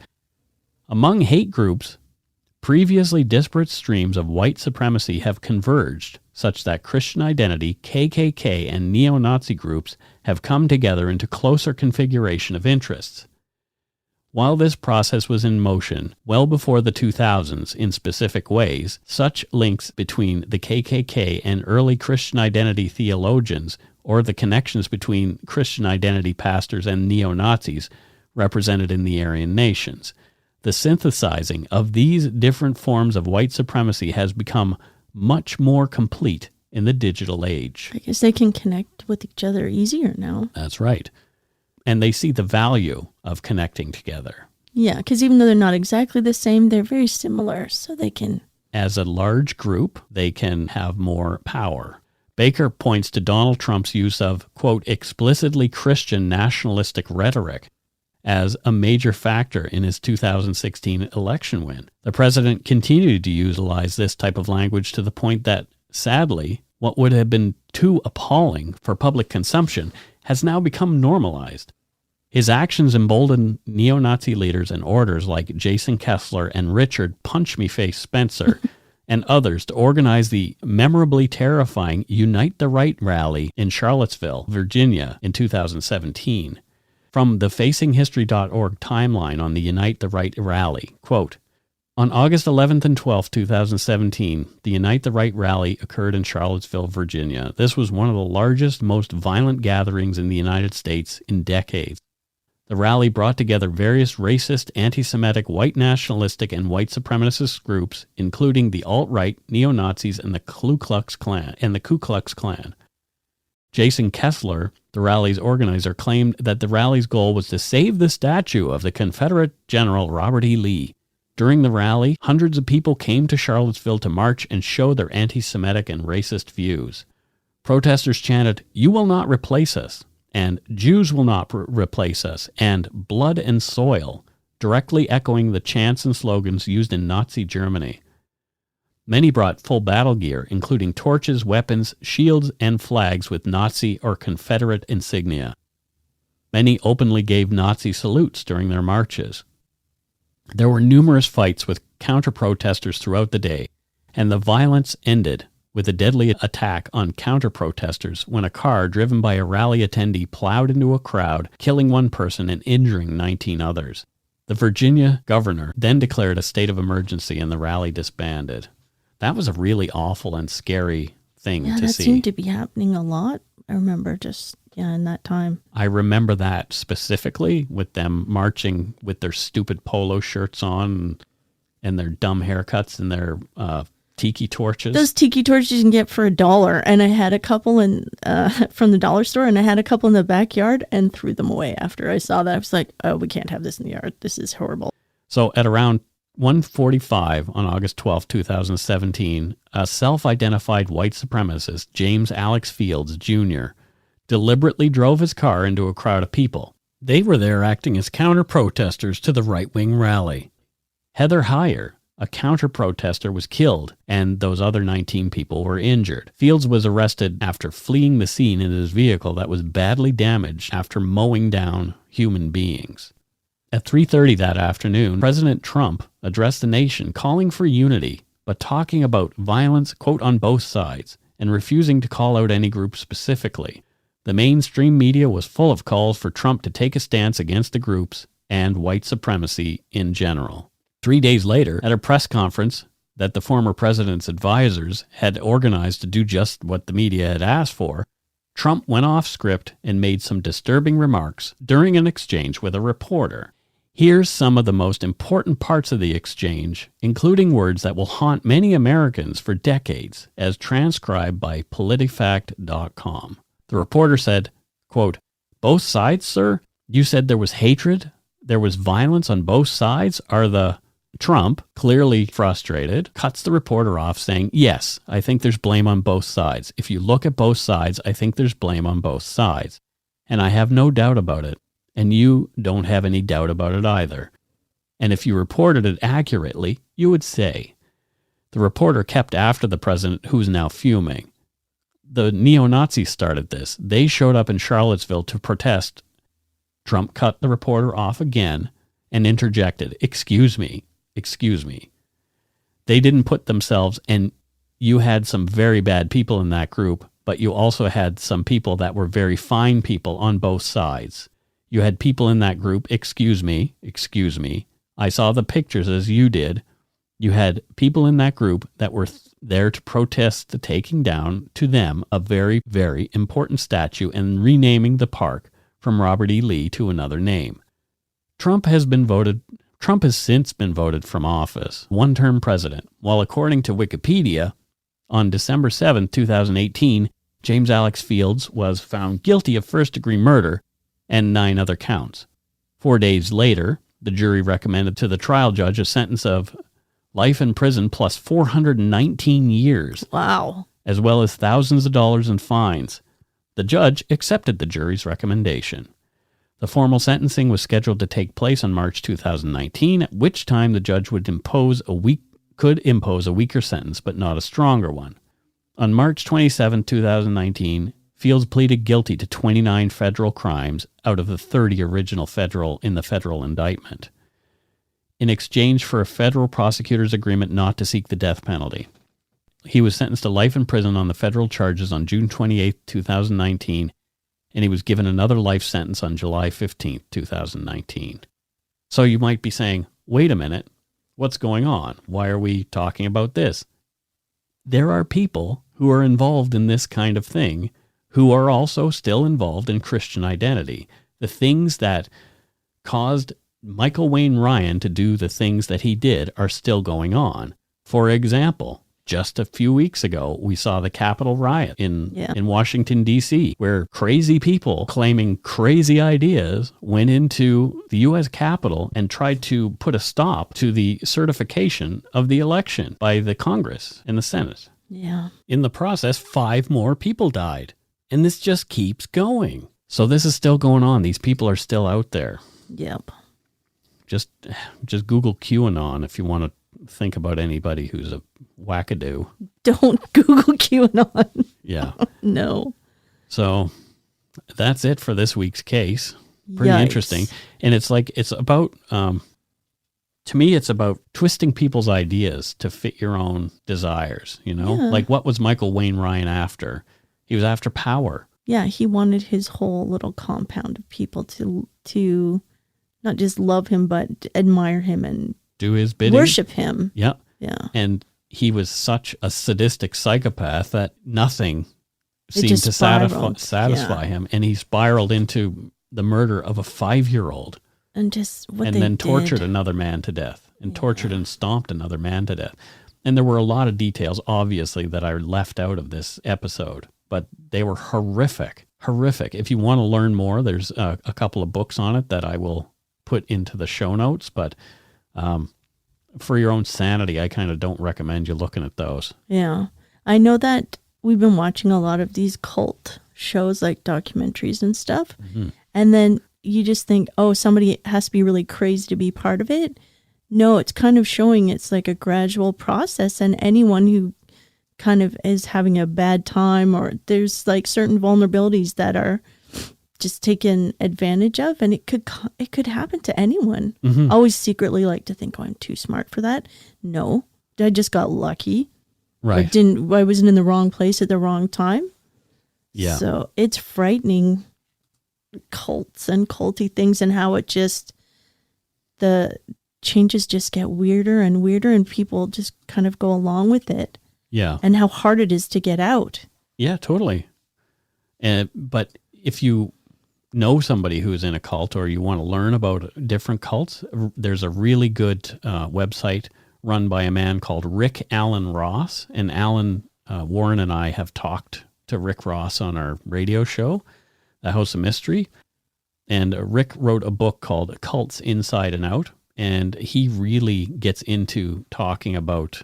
among hate groups, previously disparate streams of white supremacy have converged such that Christian Identity, KKK, and neo-Nazi groups have come together into closer configuration of interests. While this process was in motion well before the 2000s in specific ways, such links between the KKK and early Christian identity theologians, or the connections between Christian identity pastors and neo-Nazis represented in the Aryan nations. The synthesizing of these different forms of white supremacy has become much more complete in the digital age. I guess they can connect with each other easier now. That's right. And they see the value of connecting together. Yeah, because even though they're not exactly the same, they're very similar, so they can... As a large group, they can have more power. Baker points to Donald Trump's use of, quote, explicitly Christian nationalistic rhetoric as a major factor in his 2016 election win. The president continued to utilize this type of language to the point that, sadly, what would have been too appalling for public consumption has now become normalized. His actions embolden neo-Nazi leaders and orders like Jason Kessler and Richard Punch-Me-Face Spencer and others to organize the memorably terrifying Unite the Right rally in Charlottesville, Virginia in 2017. From the FacingHistory.org timeline on the Unite the Right rally, quote, on August 11th and 12th, 2017, the Unite the Right rally occurred in Charlottesville, Virginia. This was one of the largest, most violent gatherings in the United States in decades. The rally brought together various racist, anti-Semitic, white nationalistic, and white supremacist groups, including the alt-right, neo-Nazis, and the Ku Klux Klan. Jason Kessler, the rally's organizer, claimed that the rally's goal was to save the statue of the Confederate General Robert E. Lee. During the rally, hundreds of people came to Charlottesville to march and show their anti-Semitic and racist views. Protesters chanted, "You will not replace us," and "Jews will not replace us," and "blood and soil," directly echoing the chants and slogans used in Nazi Germany. Many brought full battle gear, including torches, weapons, shields, and flags with Nazi or Confederate insignia. Many openly gave Nazi salutes during their marches. There were numerous fights with counter-protesters throughout the day, and the violence ended with a deadly attack on counter-protesters when a car driven by a rally attendee plowed into a crowd, killing one person and injuring 19 others. The Virginia governor then declared a state of emergency and the rally disbanded. That was a really awful and scary thing to see. That seemed to be happening a lot. I remember in that time. I remember that specifically with them marching with their stupid polo shirts on and their dumb haircuts and their tiki torches. Those tiki torches you can get for $1, and I had a couple from the dollar store, and I had a couple in the backyard and threw them away after I saw that. I was like, oh, we can't have this in the yard. This is horrible. So at around 1:45 on August 12, 2017, a self-identified white supremacist, James Alex Fields, Jr., deliberately drove his car into a crowd of people. They were there acting as counter-protesters to the right-wing rally. Heather Heyer, a counter-protester, was killed, and those other 19 people were injured. Fields was arrested after fleeing the scene in his vehicle that was badly damaged after mowing down human beings. At 3:30 that afternoon, President Trump addressed the nation calling for unity, but talking about violence, quote, on both sides, and refusing to call out any group specifically. The mainstream media was full of calls for Trump to take a stance against the groups and white supremacy in general. 3 days later, at a press conference that the former president's advisors had organized to do just what the media had asked for, Trump went off script and made some disturbing remarks during an exchange with a reporter. Here's some of the most important parts of the exchange, including words that will haunt many Americans for decades, as transcribed by PolitiFact.com. The reporter said, quote, "Both sides, sir? You said there was hatred? There was violence on both sides? Are the..." Trump, clearly frustrated, cuts the reporter off saying, "Yes, I think there's blame on both sides. If you look at both sides, I think there's blame on both sides. And I have no doubt about it. And you don't have any doubt about it either. And if you reported it accurately, you would say." The reporter kept after the president, who's now fuming. The neo-Nazis started this. They showed up in Charlottesville to protest. Trump cut the reporter off again and interjected, excuse me. They didn't put themselves, and you had some very bad people in that group, but you also had some people that were very fine people on both sides. You had people in that group, excuse me. I saw the pictures as you did. You had people in that group that were there to protest the taking down, to them, a very, very important statue and renaming the park from Robert E. Lee to another name. Trump has since been voted from office, one-term president, while according to Wikipedia, on December 7, 2018, James Alex Fields was found guilty of first-degree murder and 9 other counts. 4 days later, the jury recommended to the trial judge a sentence of life in prison plus 419 years. Wow. As well as thousands of dollars in fines. The judge accepted the jury's recommendation. The formal sentencing was scheduled to take place on March 2019, at which time the judge could impose a weaker sentence, but not a stronger one. On March 27, 2019, Fields pleaded guilty to 29 federal crimes out of the 30 original in the federal indictment, in exchange for a federal prosecutor's agreement not to seek the death penalty. He was sentenced to life in prison on the federal charges on June 28, 2019, and he was given another life sentence on July 15, 2019. So you might be saying, wait a minute, what's going on? Why are we talking about this? There are people who are involved in this kind of thing who are also still involved in Christian identity. The things that caused Michael Wayne Ryan to do the things that he did are still going on. For example, just a few weeks ago, we saw the Capitol riot in Washington, D.C., where crazy people claiming crazy ideas went into the U.S. Capitol and tried to put a stop to the certification of the election by the Congress and the Senate. Yeah. In the process, 5 more people died. And this just keeps going. So this is still going on. These people are still out there. Yep. Just Google QAnon if you want to think about anybody who's a wackadoo. Don't Google QAnon. Yeah. No. So that's it for this week's case. Pretty Yikes. interesting. And it's about, to me, it's about twisting people's ideas to fit your own desires, you know? Yeah. Like, what was Michael Wayne Ryan after? He was after power. Yeah, he wanted his whole little compound of people to not just love him, but admire him and do his bidding. Worship him. Yeah. Yeah. And he was such a sadistic psychopath that nothing seemed to satisfy him. And he spiraled into the murder of a 5-year-old. And just tortured another man to death. And tortured and stomped another man to death. And there were a lot of details, obviously, that I left out of this episode. But they were horrific. Horrific. If you want to learn more, there's a couple of books on it that I will put into the show notes. But for your own sanity, I kind of don't recommend you looking at those. Yeah. I know that we've been watching a lot of these cult shows, like documentaries and stuff. Mm-hmm. And then you just think, oh, somebody has to be really crazy to be part of it. No, it's kind of showing it's like a gradual process, and anyone who kind of is having a bad time, or there's like certain vulnerabilities that are just taken advantage of, and it could happen to anyone. Mm-hmm. I always secretly like to think, oh, I'm too smart for that. No, I just got lucky. Right. I wasn't in the wrong place at the wrong time. Yeah. So it's frightening, cults and culty things, and how the changes just get weirder and weirder, and people just kind of go along with it. Yeah. And how hard it is to get out. Yeah, totally. But if you know somebody who's in a cult, or you want to learn about different cults, there's a really good website run by a man called Rick Alan Ross. And Alan Warren and I have talked to Rick Ross on our radio show, The House of Mystery. And Rick wrote a book called Cults Inside and Out. And he really gets into talking about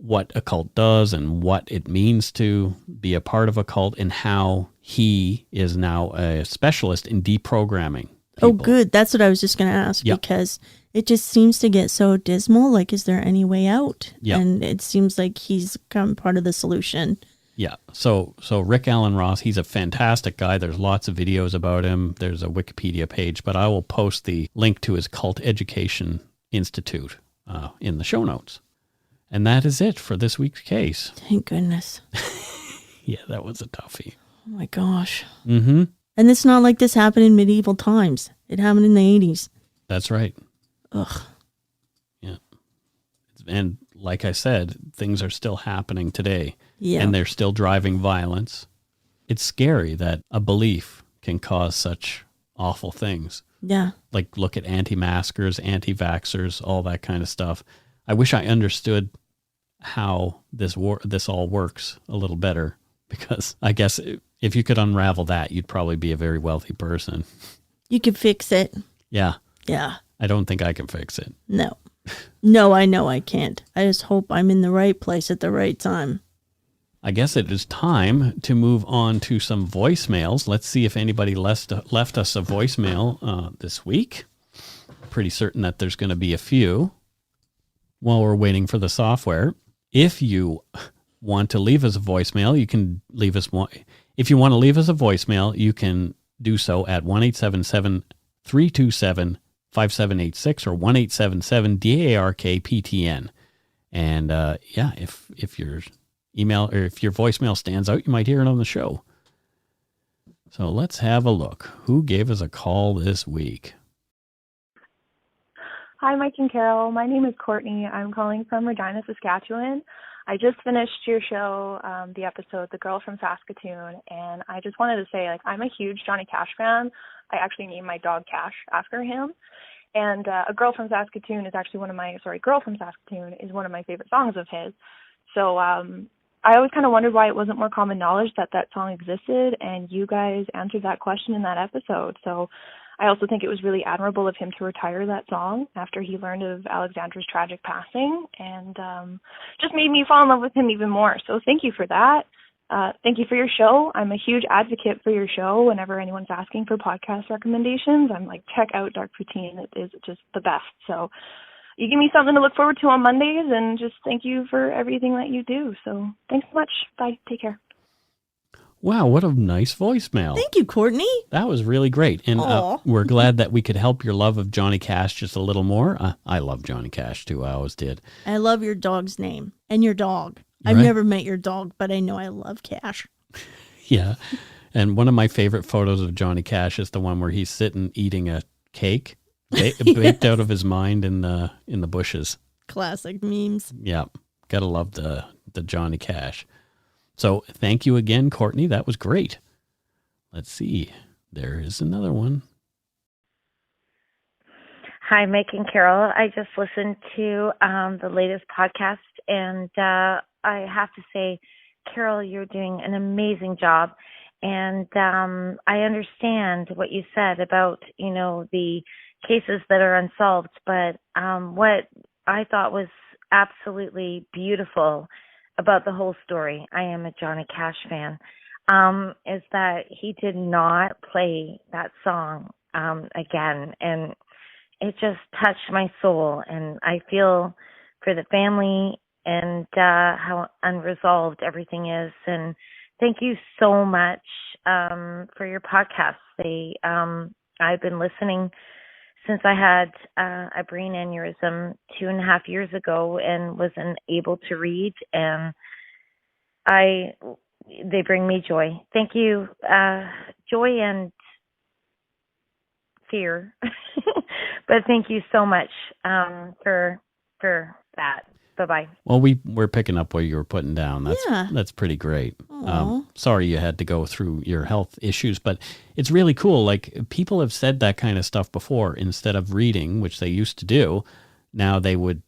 what a cult does and what it means to be a part of a cult, and how he is now a specialist in deprogramming people. Oh, good. That's what I was just going to ask, because it just seems to get so dismal. Like, is there any way out? Yeah. And it seems like he's become part of the solution. Yeah. So Rick Alan Ross, he's a fantastic guy. There's lots of videos about him. There's a Wikipedia page, but I will post the link to his Cult Education Institute in the show notes. And that is it for this week's case. Thank goodness. Yeah, that was a toughie. Oh my gosh. Mm-hmm. And it's not like this happened in medieval times. It happened in the 80s. That's right. Ugh. Yeah. And like I said, things are still happening today. Yeah. And they're still driving violence. It's scary that a belief can cause such awful things. Yeah. Like, look at anti-maskers, anti-vaxxers, all that kind of stuff. I wish I understood how this all works a little better, because I guess if you could unravel that, you'd probably be a very wealthy person. You could fix it. Yeah. Yeah. I don't think I can fix it. No. No, I know I can't. I just hope I'm in the right place at the right time. I guess it is time to move on to some voicemails. Let's see if anybody left us a voicemail this week. Pretty certain that there's going to be a few. While we're waiting for the software, if you want to leave us a voicemail, you can leave us one. If you want to leave us a voicemail, you can do so at 1-877-327-5786 or 1-877-DARK-PTN. And if your email or if your voicemail stands out, you might hear it on the show. So let's have a look. Who gave us a call this week? Hi, Mike and Carol. My name is Courtney. I'm calling from Regina, Saskatchewan. I just finished your show, the episode, The Girl from Saskatoon, and I just wanted to say, I'm a huge Johnny Cash fan. I actually named my dog Cash after him. And A Girl from Saskatoon is actually Girl from Saskatoon is one of my favorite songs of his. So I always kind of wondered why it wasn't more common knowledge that that song existed, and you guys answered that question in that episode. So I also think it was really admirable of him to retire that song after he learned of Alexandra's tragic passing, and just made me fall in love with him even more. So thank you for that. Thank you for your show. I'm a huge advocate for your show. Whenever anyone's asking for podcast recommendations, I'm like, check out Dark Poutine. It is just the best. So you give me something to look forward to on Mondays, and just thank you for everything that you do. So thanks so much. Bye. Take care. Wow, what a nice voicemail. Thank you, Courtney. That was really great. And we're glad that we could help your love of Johnny Cash just a little more. I love Johnny Cash, too. I always did. I love your dog's name and your dog. I've Right? never met your dog, but I know I love Cash. Yeah. And one of my favorite photos of Johnny Cash is the one where he's sitting eating a cake baked out of his mind in the bushes. Classic memes. Yeah. Gotta love the Johnny Cash. So thank you again, Courtney. That was great. Let's see. There is another one. Hi, Mike and Carol. I just listened to the latest podcast, and I have to say, Carol, you're doing an amazing job. And I understand what you said about, the cases that are unsolved. But what I thought was absolutely beautiful about the whole story, I am a Johnny Cash fan, is that he did not play that song again. And it just touched my soul. And I feel for the family and how unresolved everything is. And thank you so much for your podcast. I've been listening since I had a brain aneurysm 2.5 years ago and wasn't able to read, and they bring me joy. Thank you, joy and fear. But thank you so much for that. Bye-bye. Well, we're picking up what you were putting down. That's pretty great. Sorry you had to go through your health issues, but it's really cool. Like, people have said that kind of stuff before. Instead of reading, which they used to do, now they would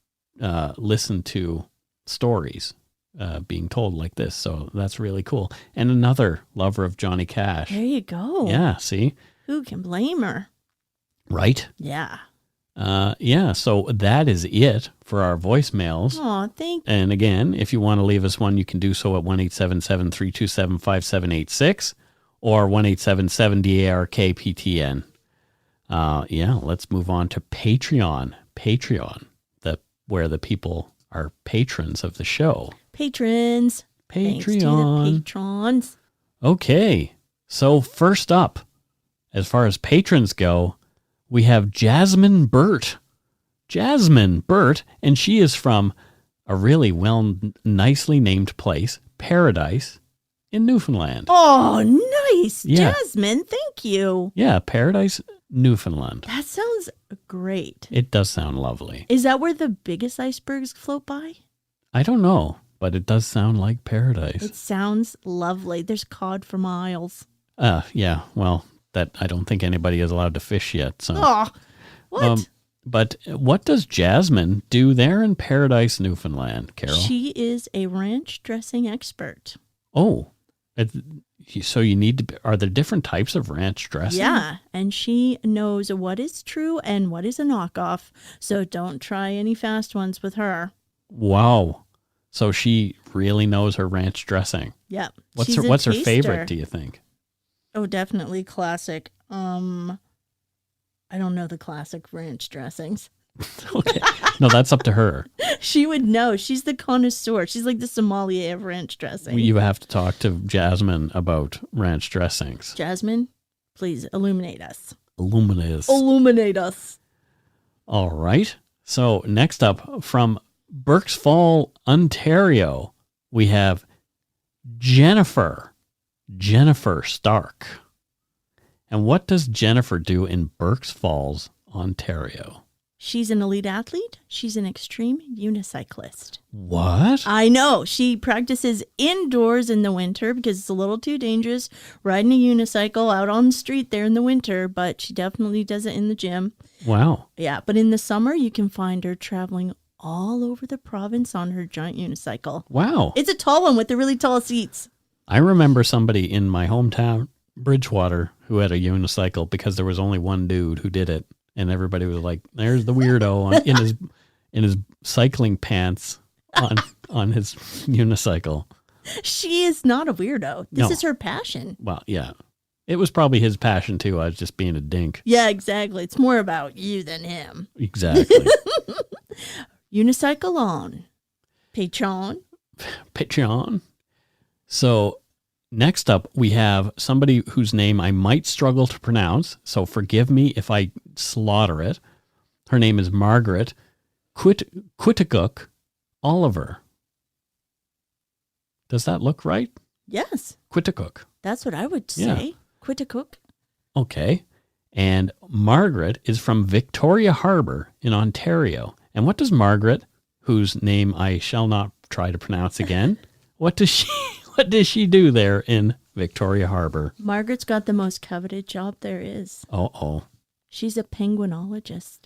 listen to stories being told like this. So that's really cool. And another lover of Johnny Cash. There you go. Yeah, see? Who can blame her? Right? Yeah. So that is it for our voicemails. Oh, thank you. And again, if you want to leave us one, you can do so at 1-877-327-5786 or 1-877-DARK-PTN. Let's move on to Patreon. Where the people are patrons of the show. Patrons. Thanks to the patrons. Okay, so first up, as far as patrons go, we have Jasmine Burt. And she is from a really nicely named place, Paradise in Newfoundland. Oh, nice. Yeah. Jasmine, thank you. Yeah, Paradise, Newfoundland. That sounds great. It does sound lovely. Is that where the biggest icebergs float by? I don't know, but it does sound like paradise. It sounds lovely. There's cod for miles. Yeah, well, that I don't think anybody is allowed to fish yet. So. Oh, what? But what does Jasmine do there in Paradise, Newfoundland, Carol? She is a ranch dressing expert. Oh, so you need to. Are there different types of ranch dressing? Yeah, and she knows what is true and what is a knockoff. So don't try any fast ones with her. Wow. So she really knows her ranch dressing. Yep. What's her favorite, do you think? Oh, definitely classic. I don't know the classic ranch dressings. Okay. No, that's up to her. She would know. She's the connoisseur. She's like the sommelier of ranch dressing. You have to talk to Jasmine about ranch dressings. Jasmine, please illuminate us. Illuminate us. All right. So next up, from Burkesfall, Ontario, we have Jennifer Stark. And what does Jennifer do in Burkes Falls, Ontario? She's an elite athlete. She's an extreme unicyclist. What? I know. She practices indoors in the winter because it's a little too dangerous riding a unicycle out on the street there in the winter, but she definitely does it in the gym. Wow. Yeah, but in the summer, you can find her traveling all over the province on her giant unicycle. Wow. It's a tall one with the really tall seats. I remember somebody in my hometown, Bridgewater, who had a unicycle because there was only one dude who did it. And everybody was like, there's the weirdo in his cycling pants on his unicycle. She is not a weirdo. This is her passion. Well, yeah. It was probably his passion, too. I was just being a dink. Yeah, exactly. It's more about you than him. Exactly. Unicycle on. Patreon. Patreon. So next up, we have somebody whose name I might struggle to pronounce, so forgive me if I slaughter it. Her name is Margaret Quitticook Oliver. Does that look right? Yes. Quitticook. That's what I would say. Yeah. Quitticook. Okay. And Margaret is from Victoria Harbour in Ontario. And what does Margaret, whose name I shall not try to pronounce again, what does she do there in Victoria Harbour? Margaret's got the most coveted job there is. Oh. She's a penguinologist.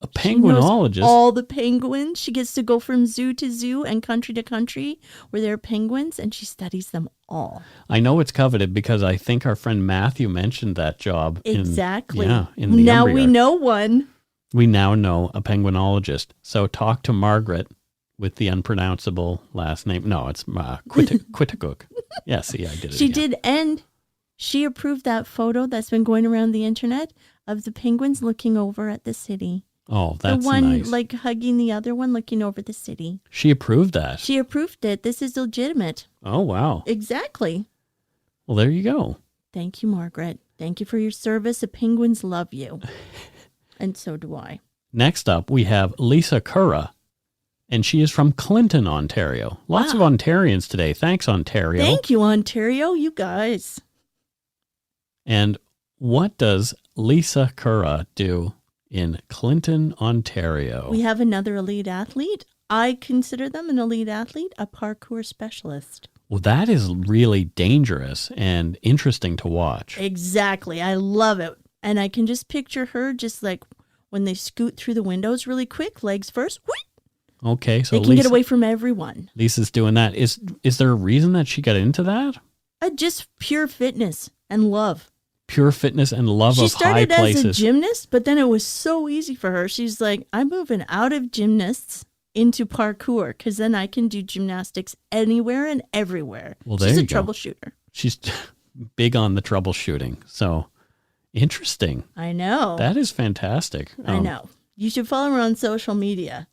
A penguinologist? She knows all the penguins. She gets to go from zoo to zoo and country to country where there are penguins, and she studies them all. I know it's coveted because I think our friend Matthew mentioned that job. Exactly. In the now Embryo. we know one. We now know a penguinologist. So talk to Margaret with the unpronounceable last name. No, it's Quitticook. Yeah, see, I did it. She again. did, and she approved that photo that's been going around the internet of the penguins looking over at the city. Oh, that's the one nice. like hugging the other one, looking over the city. She approved that. She approved it. This is legitimate. Oh, wow. Exactly. Well, there you go. Thank you, Margaret. Thank you for your service. The penguins love you. And so do I. Next up, we have Lisa Curra, and she is from Clinton, Ontario. Lots of Ontarians today. Thanks, Ontario. Thank you, Ontario, you guys. And what does Lisa Curra do in Clinton, Ontario? We have another elite athlete. I consider them an elite athlete, a parkour specialist. Well, that is really dangerous and interesting to watch. Exactly. I love it. And I can just picture her just like when they scoot through the windows really quick, legs first. Whoosh! Okay, so they can get away from everyone. Lisa's doing that. Is there a reason that she got into that? Just pure fitness and love. Pure fitness and love of high places. She started as a gymnast, but then it was so easy for her. She's like, I'm moving out of gymnasts into parkour because then I can do gymnastics anywhere and everywhere. Well, there She's a you go. troubleshooter. She's big on the troubleshooting. So interesting. I know. That is fantastic. I know. You should follow her on social media.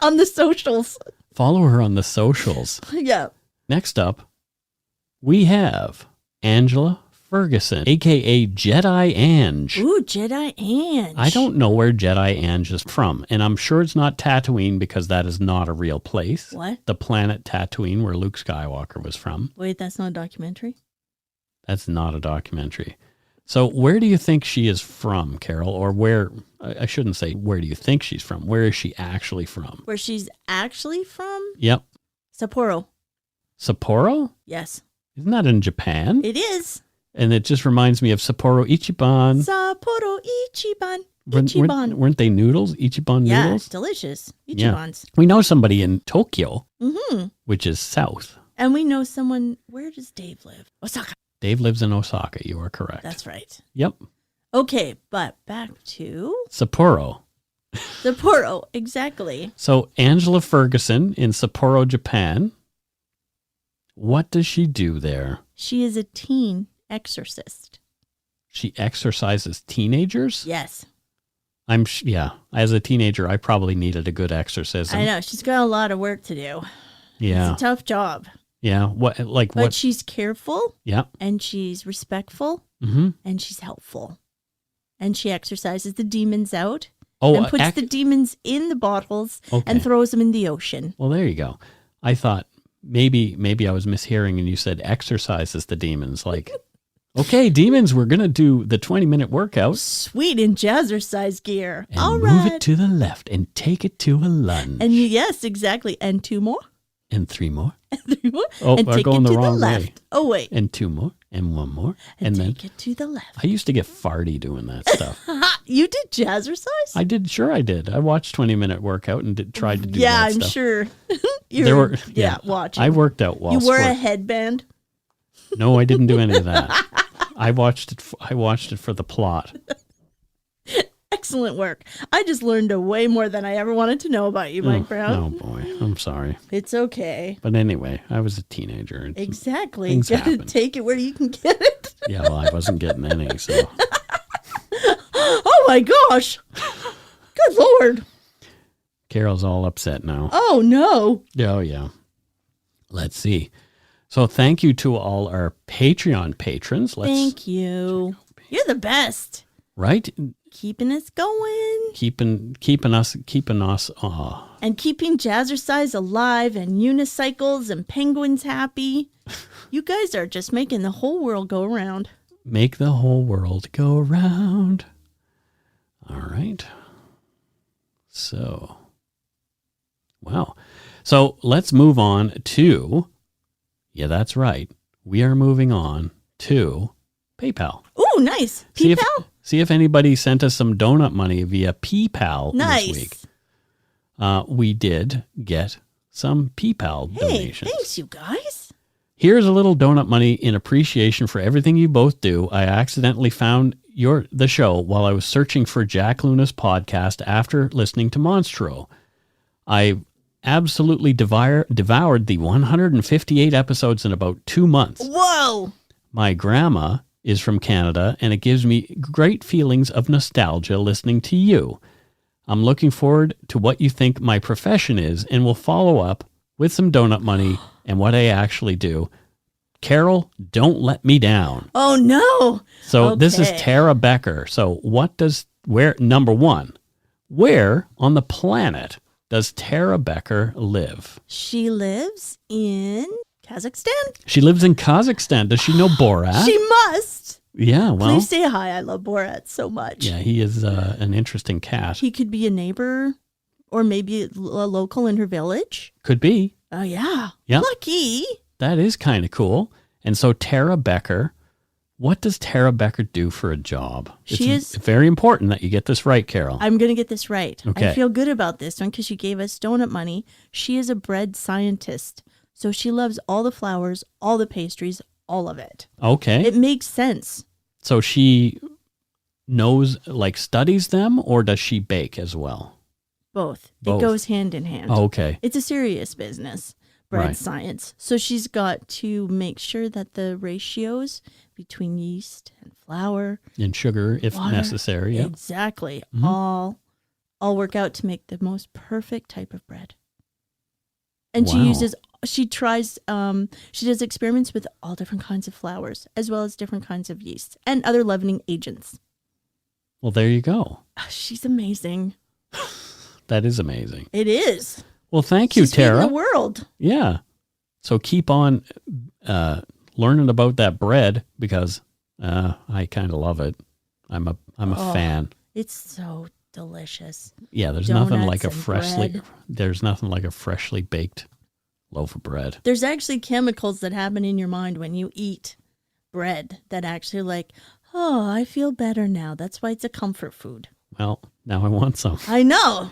On the socials. Follow her on the socials. Yeah. Next up, we have Angela Ferguson, a.k.a. Jedi Ange. Ooh, Jedi Ange. I don't know where Jedi Ange is from, and I'm sure it's not Tatooine because that is not a real place. What? The planet Tatooine where Luke Skywalker was from. Wait, that's not a documentary? That's not a documentary. So where do you think she is from, Carol? Or where, I shouldn't say where do you think she's from. Where is she actually from? Where she's actually from? Yep. Sapporo. Sapporo? Yes. Isn't that in Japan? It is. And it just reminds me of Sapporo Ichiban. Sapporo Ichiban. Weren't they noodles? Ichiban noodles? Yeah, delicious. Yeah. Ichibans. We know somebody in Tokyo, Mm-hmm. which is south. And we know someone, where does Dave live? Osaka. Dave lives in Osaka. You are correct. That's right. Yep. Okay, but back to Sapporo. Sapporo. Exactly. So Angela Ferguson in Sapporo, Japan. What does she do there? She is a teen exorcist. She exorcises teenagers? Yes. Yeah. As a teenager, I probably needed a good exorcism. I know. She's got a lot of work to do. Yeah. It's a tough job. Yeah. But she's careful. Yeah. And she's respectful. Mm-hmm. And she's helpful. And she exorcises the demons out. Oh, and puts the demons in the bottles and throws them in the ocean. Well, there you go. I thought maybe I was mishearing and you said exorcises the demons. Like Okay, demons, we're going to do the 20-minute workout. Sweet in jazzercise gear. And All move right. it to the left and take it to a lunge. And yes, exactly. And 2 more. And 3 more. And 3 more. Oh, and we're take going it the to wrong the way. left. Oh, wait. And 2 more. And 1 more. And then take it to the left. I used to get farty doing that stuff. You did jazzercise? I did. Sure, I did. I watched 20-minute workout and tried to do yeah, that I'm stuff. sure. There were, watching. I worked out while You wore a sport. headband? No, I didn't do any of that. I watched it for the plot. Excellent work. I just learned way more than I ever wanted to know about you, Mike Browne. Oh boy, I'm sorry. It's okay. But anyway, I was a teenager. And Exactly. things You gotta happen. take it where you can get it. Yeah, well, I wasn't getting any, so. Oh my gosh. Good Lord. Carol's all upset now. Oh no. Oh, yeah. Let's see. So thank you to all our Patreon patrons. Thank you. You're the best. Right? Keeping us going. Keeping us, And keeping jazzercise alive and unicycles and penguins happy. You guys are just making the whole world go around. make the whole world go round. All right. So, wow. So let's move on to, yeah, that's right. We are moving on to PayPal. Ooh, nice. PayPal? See if anybody sent us some donut money via PayPal Nice. this week. We did get some PayPal Hey, donations. thanks, you guys. Here's a little donut money in appreciation for everything you both do. I accidentally found the show while I was searching for Jack Luna's podcast after listening to Monstro. I absolutely devoured the 158 episodes in about 2 months. Whoa. My grandma is from Canada, and it gives me great feelings of nostalgia listening to you. I'm looking forward to what you think my profession is, and will follow up with some donut money and what I actually do. Carol, don't let me down. Oh, no. So This is Okay. Tara Becker. So number one, where on the planet does Tara Becker live? She lives in Kazakhstan. She lives in Kazakhstan. Does she know Borat? She must. Yeah, well. Please say hi. I love Borat so much. Yeah, he is an interesting cat. He could be a neighbor or maybe a local in her village. Could be. Oh, yeah. Yep. Lucky. That is kind of cool. And so Tara Becker, what does Tara Becker do for a job? It's very important that you get this right, Carol. I'm going to get this right. Okay. I feel good about this one because she gave us donut money. She is a bread scientist. So she loves all the flours, all the pastries, all of it. Okay. It makes sense. So she knows, studies them, or does she bake as well? Both. Both. It goes hand in hand. Oh, okay. It's a serious business, bread Right. science. So she's got to make sure that the ratios between yeast and flour, And sugar, if water, necessary. Yeah. exactly, Mhm. all work out to make the most perfect type of bread. And Wow. she does experiments with all different kinds of flours, as well as different kinds of yeast and other leavening agents. Well, there you go. She's amazing. That is amazing. It is. Well, thank you, She's feeding Tara. the world. Yeah. So keep on learning about that bread, because I kind of love it. I'm a Oh. fan. It's so delicious. Yeah, there's nothing like Donuts and bread. a freshly baked loaf of bread. There's actually chemicals that happen in your mind when you eat bread that actually oh, I feel better now. That's why it's a comfort food. Well, now I want some. I know.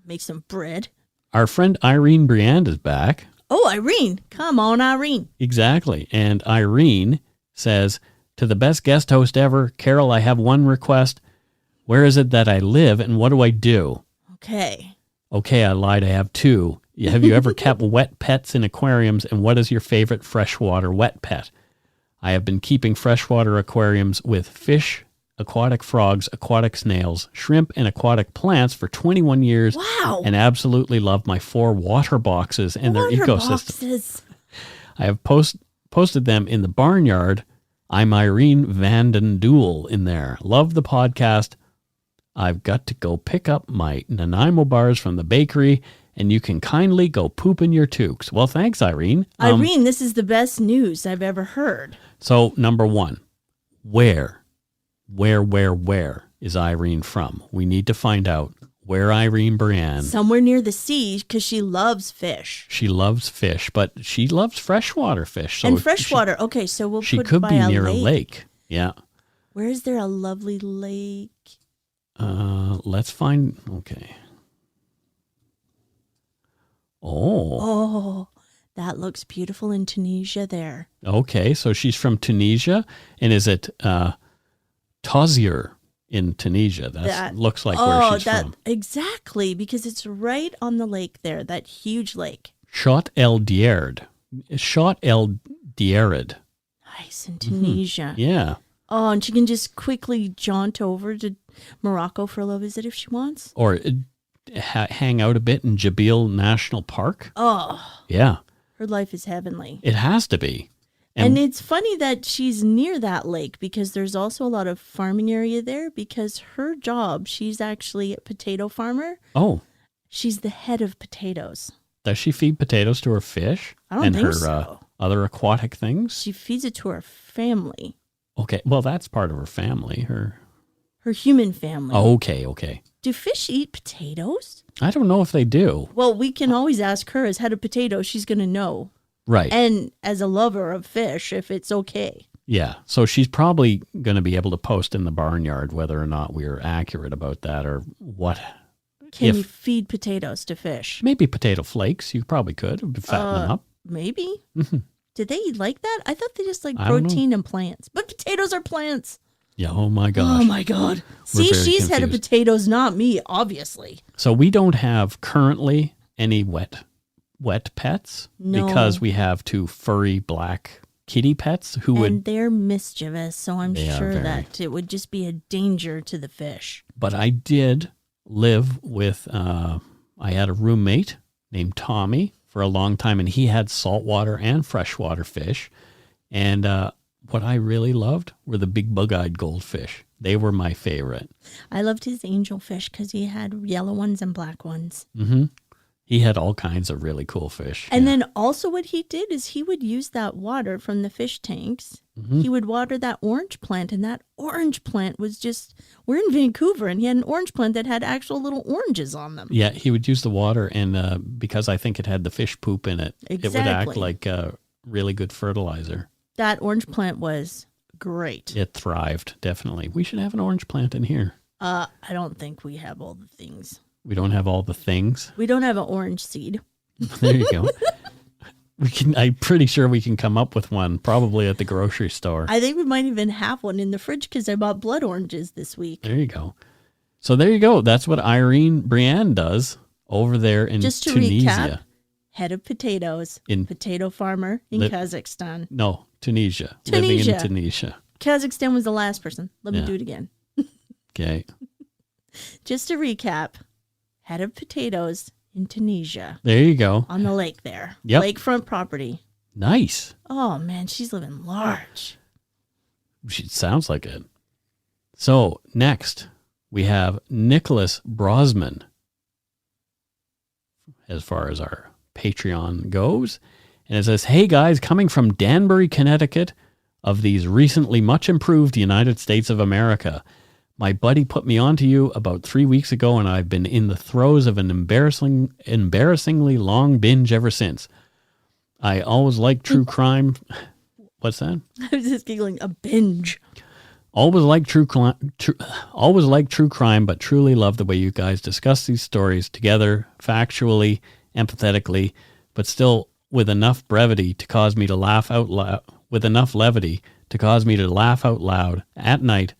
Make some bread. Our friend Irene Briand is back. Oh, Irene. Come on, Irene. Exactly. And Irene says, to the best guest host ever, Carol, I have one request. Where is it that I live, and what do I do? Okay. Okay, I lied. I have two. Have you ever kept wet pets in aquariums, and what is your favorite freshwater wet pet? I have been keeping freshwater aquariums with fish, aquatic frogs, aquatic snails, shrimp, and aquatic plants for 21 years. Wow. And absolutely love my 4 water boxes and their Water ecosystem. boxes. I have posted them in the barnyard. I'm Irene Vanden Duel in there. Love the podcast. I've got to go pick up my Nanaimo bars from the bakery, and you can kindly go poop in your toques. Well, thanks, Irene. Irene, this is the best news I've ever heard. So, number one, Where is Irene from? We need to find out where Irene Browne. Somewhere near the sea, because she loves fish. She loves fish, but she loves freshwater fish. So and freshwater. Okay, so we'll she put could by be a near lake. a lake. Yeah. Where is there a lovely lake? Let's find. Okay. Oh, that looks beautiful in Tunisia there. Okay, so she's from Tunisia, and is it Tozeur in Tunisia? That looks like where she's from. Exactly, because it's right on the lake there, that huge lake. Shot El Dierid. Nice, in Tunisia. Yeah. Oh, and she can just quickly jaunt over to Morocco for a little visit if she wants. Or hang out a bit in Jabil National Park. Oh. Yeah. Her life is heavenly. It has to be. And it's funny that she's near that lake because there's also a lot of farming area there because her job, she's actually a potato farmer. Oh. She's the head of potatoes. Does she feed potatoes to her fish? I don't think so. Other aquatic things? She feeds it to her family. Okay. Well, that's part of her family. Her human family. Oh, okay. Do fish eat potatoes? I don't know if they do. Well, we can always ask her as head of potatoes. She's going to know. Right. And as a lover of fish, if it's okay. Yeah. So she's probably going to be able to post in the barnyard whether or not we're accurate about that or what. Can you feed potatoes to fish? Maybe potato flakes. You probably could. Fatten them up. Maybe. Mm-hmm. Did they eat that? I thought they just like protein and plants. But potatoes are plants. Yeah. Oh, my gosh. Oh, my God. See, she's head of potatoes, not me, obviously. So we don't have currently any wet pets because we have 2 furry black kitty pets and they're mischievous, so I'm sure that it would just be a danger to the fish. But I did live with, I had a roommate named Tommy for a long time, and he had saltwater and freshwater fish. And what I really loved were the big bug-eyed goldfish. They were my favorite. I loved his angelfish because he had yellow ones and black ones. Mm-hmm. He had all kinds of really cool fish. And then also what he did is he would use that water from the fish tanks. Mm-hmm. He would water that orange plant, and that orange plant was we're in Vancouver, and he had an orange plant that had actual little oranges on them. Yeah, he would use the water, and because I think it had the fish poop in it, It would act like really good fertilizer. That orange plant was great. It thrived, definitely. We should have an orange plant in here. I don't think we have all the things. We don't have all the things. We don't have an orange seed. There you go. I'm pretty sure we can come up with one, probably at the grocery store. I think we might even have one in the fridge because I bought blood oranges this week. There you go. So there you go. That's what Irene Browne does over there in Tunisia. Just to recap, head of potatoes, potato farmer in Kazakhstan. No, Tunisia. Living in Tunisia. Kazakhstan was the last person. Let me do it again. Okay. Just to recap. Head of potatoes in Tunisia. There you go. On the lake there. Yep. Lakefront property. Nice. Oh, man, she's living large. She sounds like it. So, next, we have Nicholas Brosman, as far as our Patreon goes. And it says, hey, guys, coming from Danbury, Connecticut, of these recently much improved United States of America. My buddy put me onto you about 3 weeks ago, and I've been in the throes of an embarrassingly long binge ever since. I always liked true crime. What's that? I was just giggling. A binge. Always like true crime, but truly love the way you guys discuss these stories together, factually, empathetically, but still with enough brevity to cause me to laugh out loud. With enough levity to cause me to laugh out loud at night.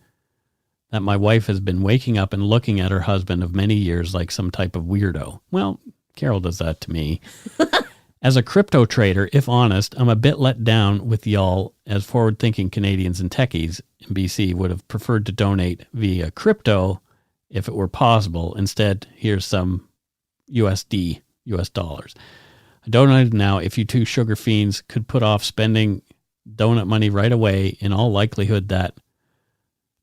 That my wife has been waking up and looking at her husband of many years like some type of weirdo. Well, Carol does that to me. As a crypto trader, if honest, I'm a bit let down with y'all, as forward-thinking Canadians and techies in BC would have preferred to donate via crypto if it were possible. Instead, here's some US dollars. I donate now if you two sugar fiends could put off spending donut money right away. In all likelihood, that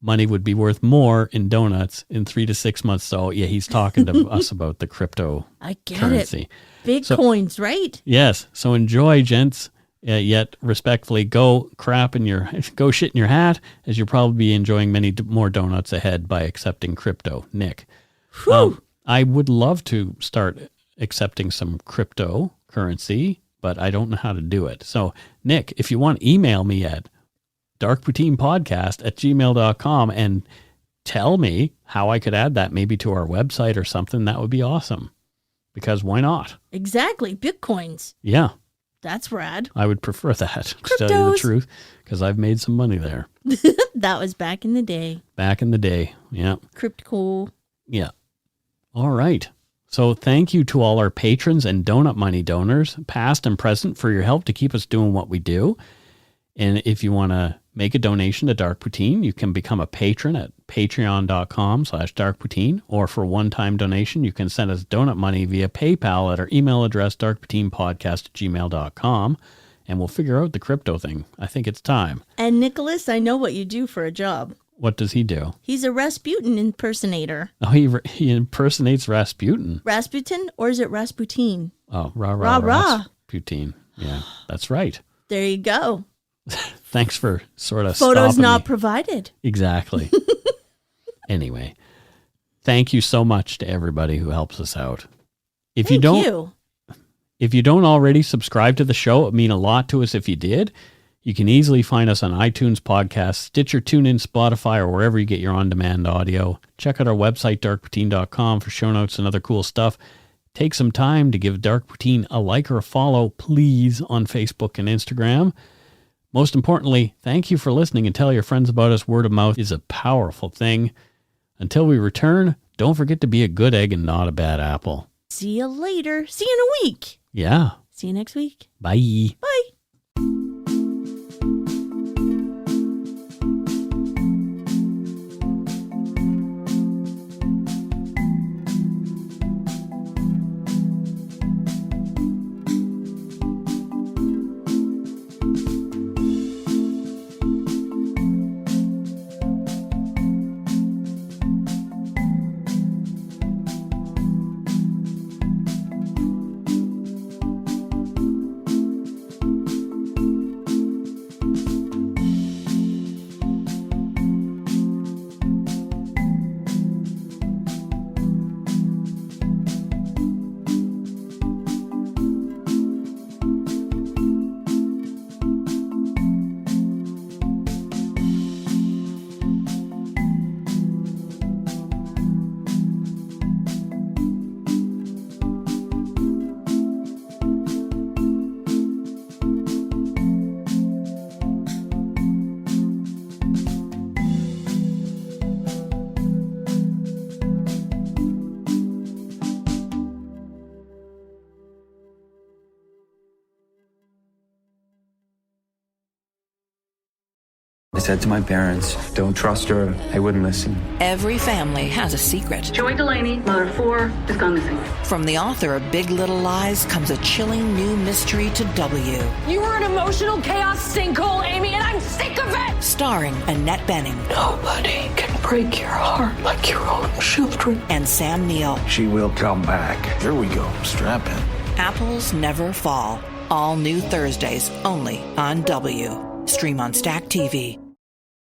money would be worth more in donuts in 3 to 6 months. So yeah, he's talking to us about the crypto I get currency. It. Bitcoins, right? Yes. So enjoy, gents. Yet respectfully, go shit in your hat, as you'll probably be enjoying many more donuts ahead by accepting crypto. Nick, I would love to start accepting some cryptocurrency, but I don't know how to do it. So Nick, if you want, email me at darkpoutinepodcast@gmail.com and tell me how I could add that maybe to our website or something. That would be awesome, because why not? Exactly. Bitcoins. Yeah. That's rad. I would prefer that, to tell you the truth, because I've made some money there. That was back in the day. Back in the day, yeah. Crypto. Yeah. All right. So thank you to all our patrons and donut money donors, past and present, for your help to keep us doing what we do. And if you want to make a donation to Dark Poutine, you can become a patron at patreon.com/darkpoutine, or for one-time donation, you can send us donut money via PayPal at our email address, darkpoutinepodcast@gmail.com, and we'll figure out the crypto thing. I think it's time. And Nicholas, I know what you do for a job. What does he do? He's a Rasputin impersonator. Oh, he impersonates Rasputin. Rasputin, or is it Rasputin? Oh, rah. Rasputin. Yeah, that's right. There you go. Thanks for sort of Photos stopping not me. provided. Exactly. Anyway, thank you so much to everybody who helps us out. If you don't already subscribe to the show, it would mean a lot to us if you did. You can easily find us on iTunes Podcasts, Stitcher, TuneIn, Spotify, or wherever you get your on-demand audio. Check out our website, darkpoutine.com, for show notes and other cool stuff. Take some time to give Dark Poutine a like or a follow, please, on Facebook and Instagram. Most importantly, thank you for listening, and tell your friends about us. Word of mouth is a powerful thing. Until we return, don't forget to be a good egg and not a bad apple. See you later. See you in a week. Yeah. See you next week. Bye. Bye. I said to my parents, don't trust her. They wouldn't listen. Every family has a secret. Joy Delaney, mother of 4, has gone missing. From the author of Big Little Lies comes a chilling new mystery to W. You are an emotional chaos sinkhole, Amy, and I'm sick of it! Starring Annette Bening. Nobody can break your heart like your own children. And Sam Neill. She will come back. Here we go. Strap in. Apples Never Fall. All new Thursdays, only on W. Stream on Stack TV.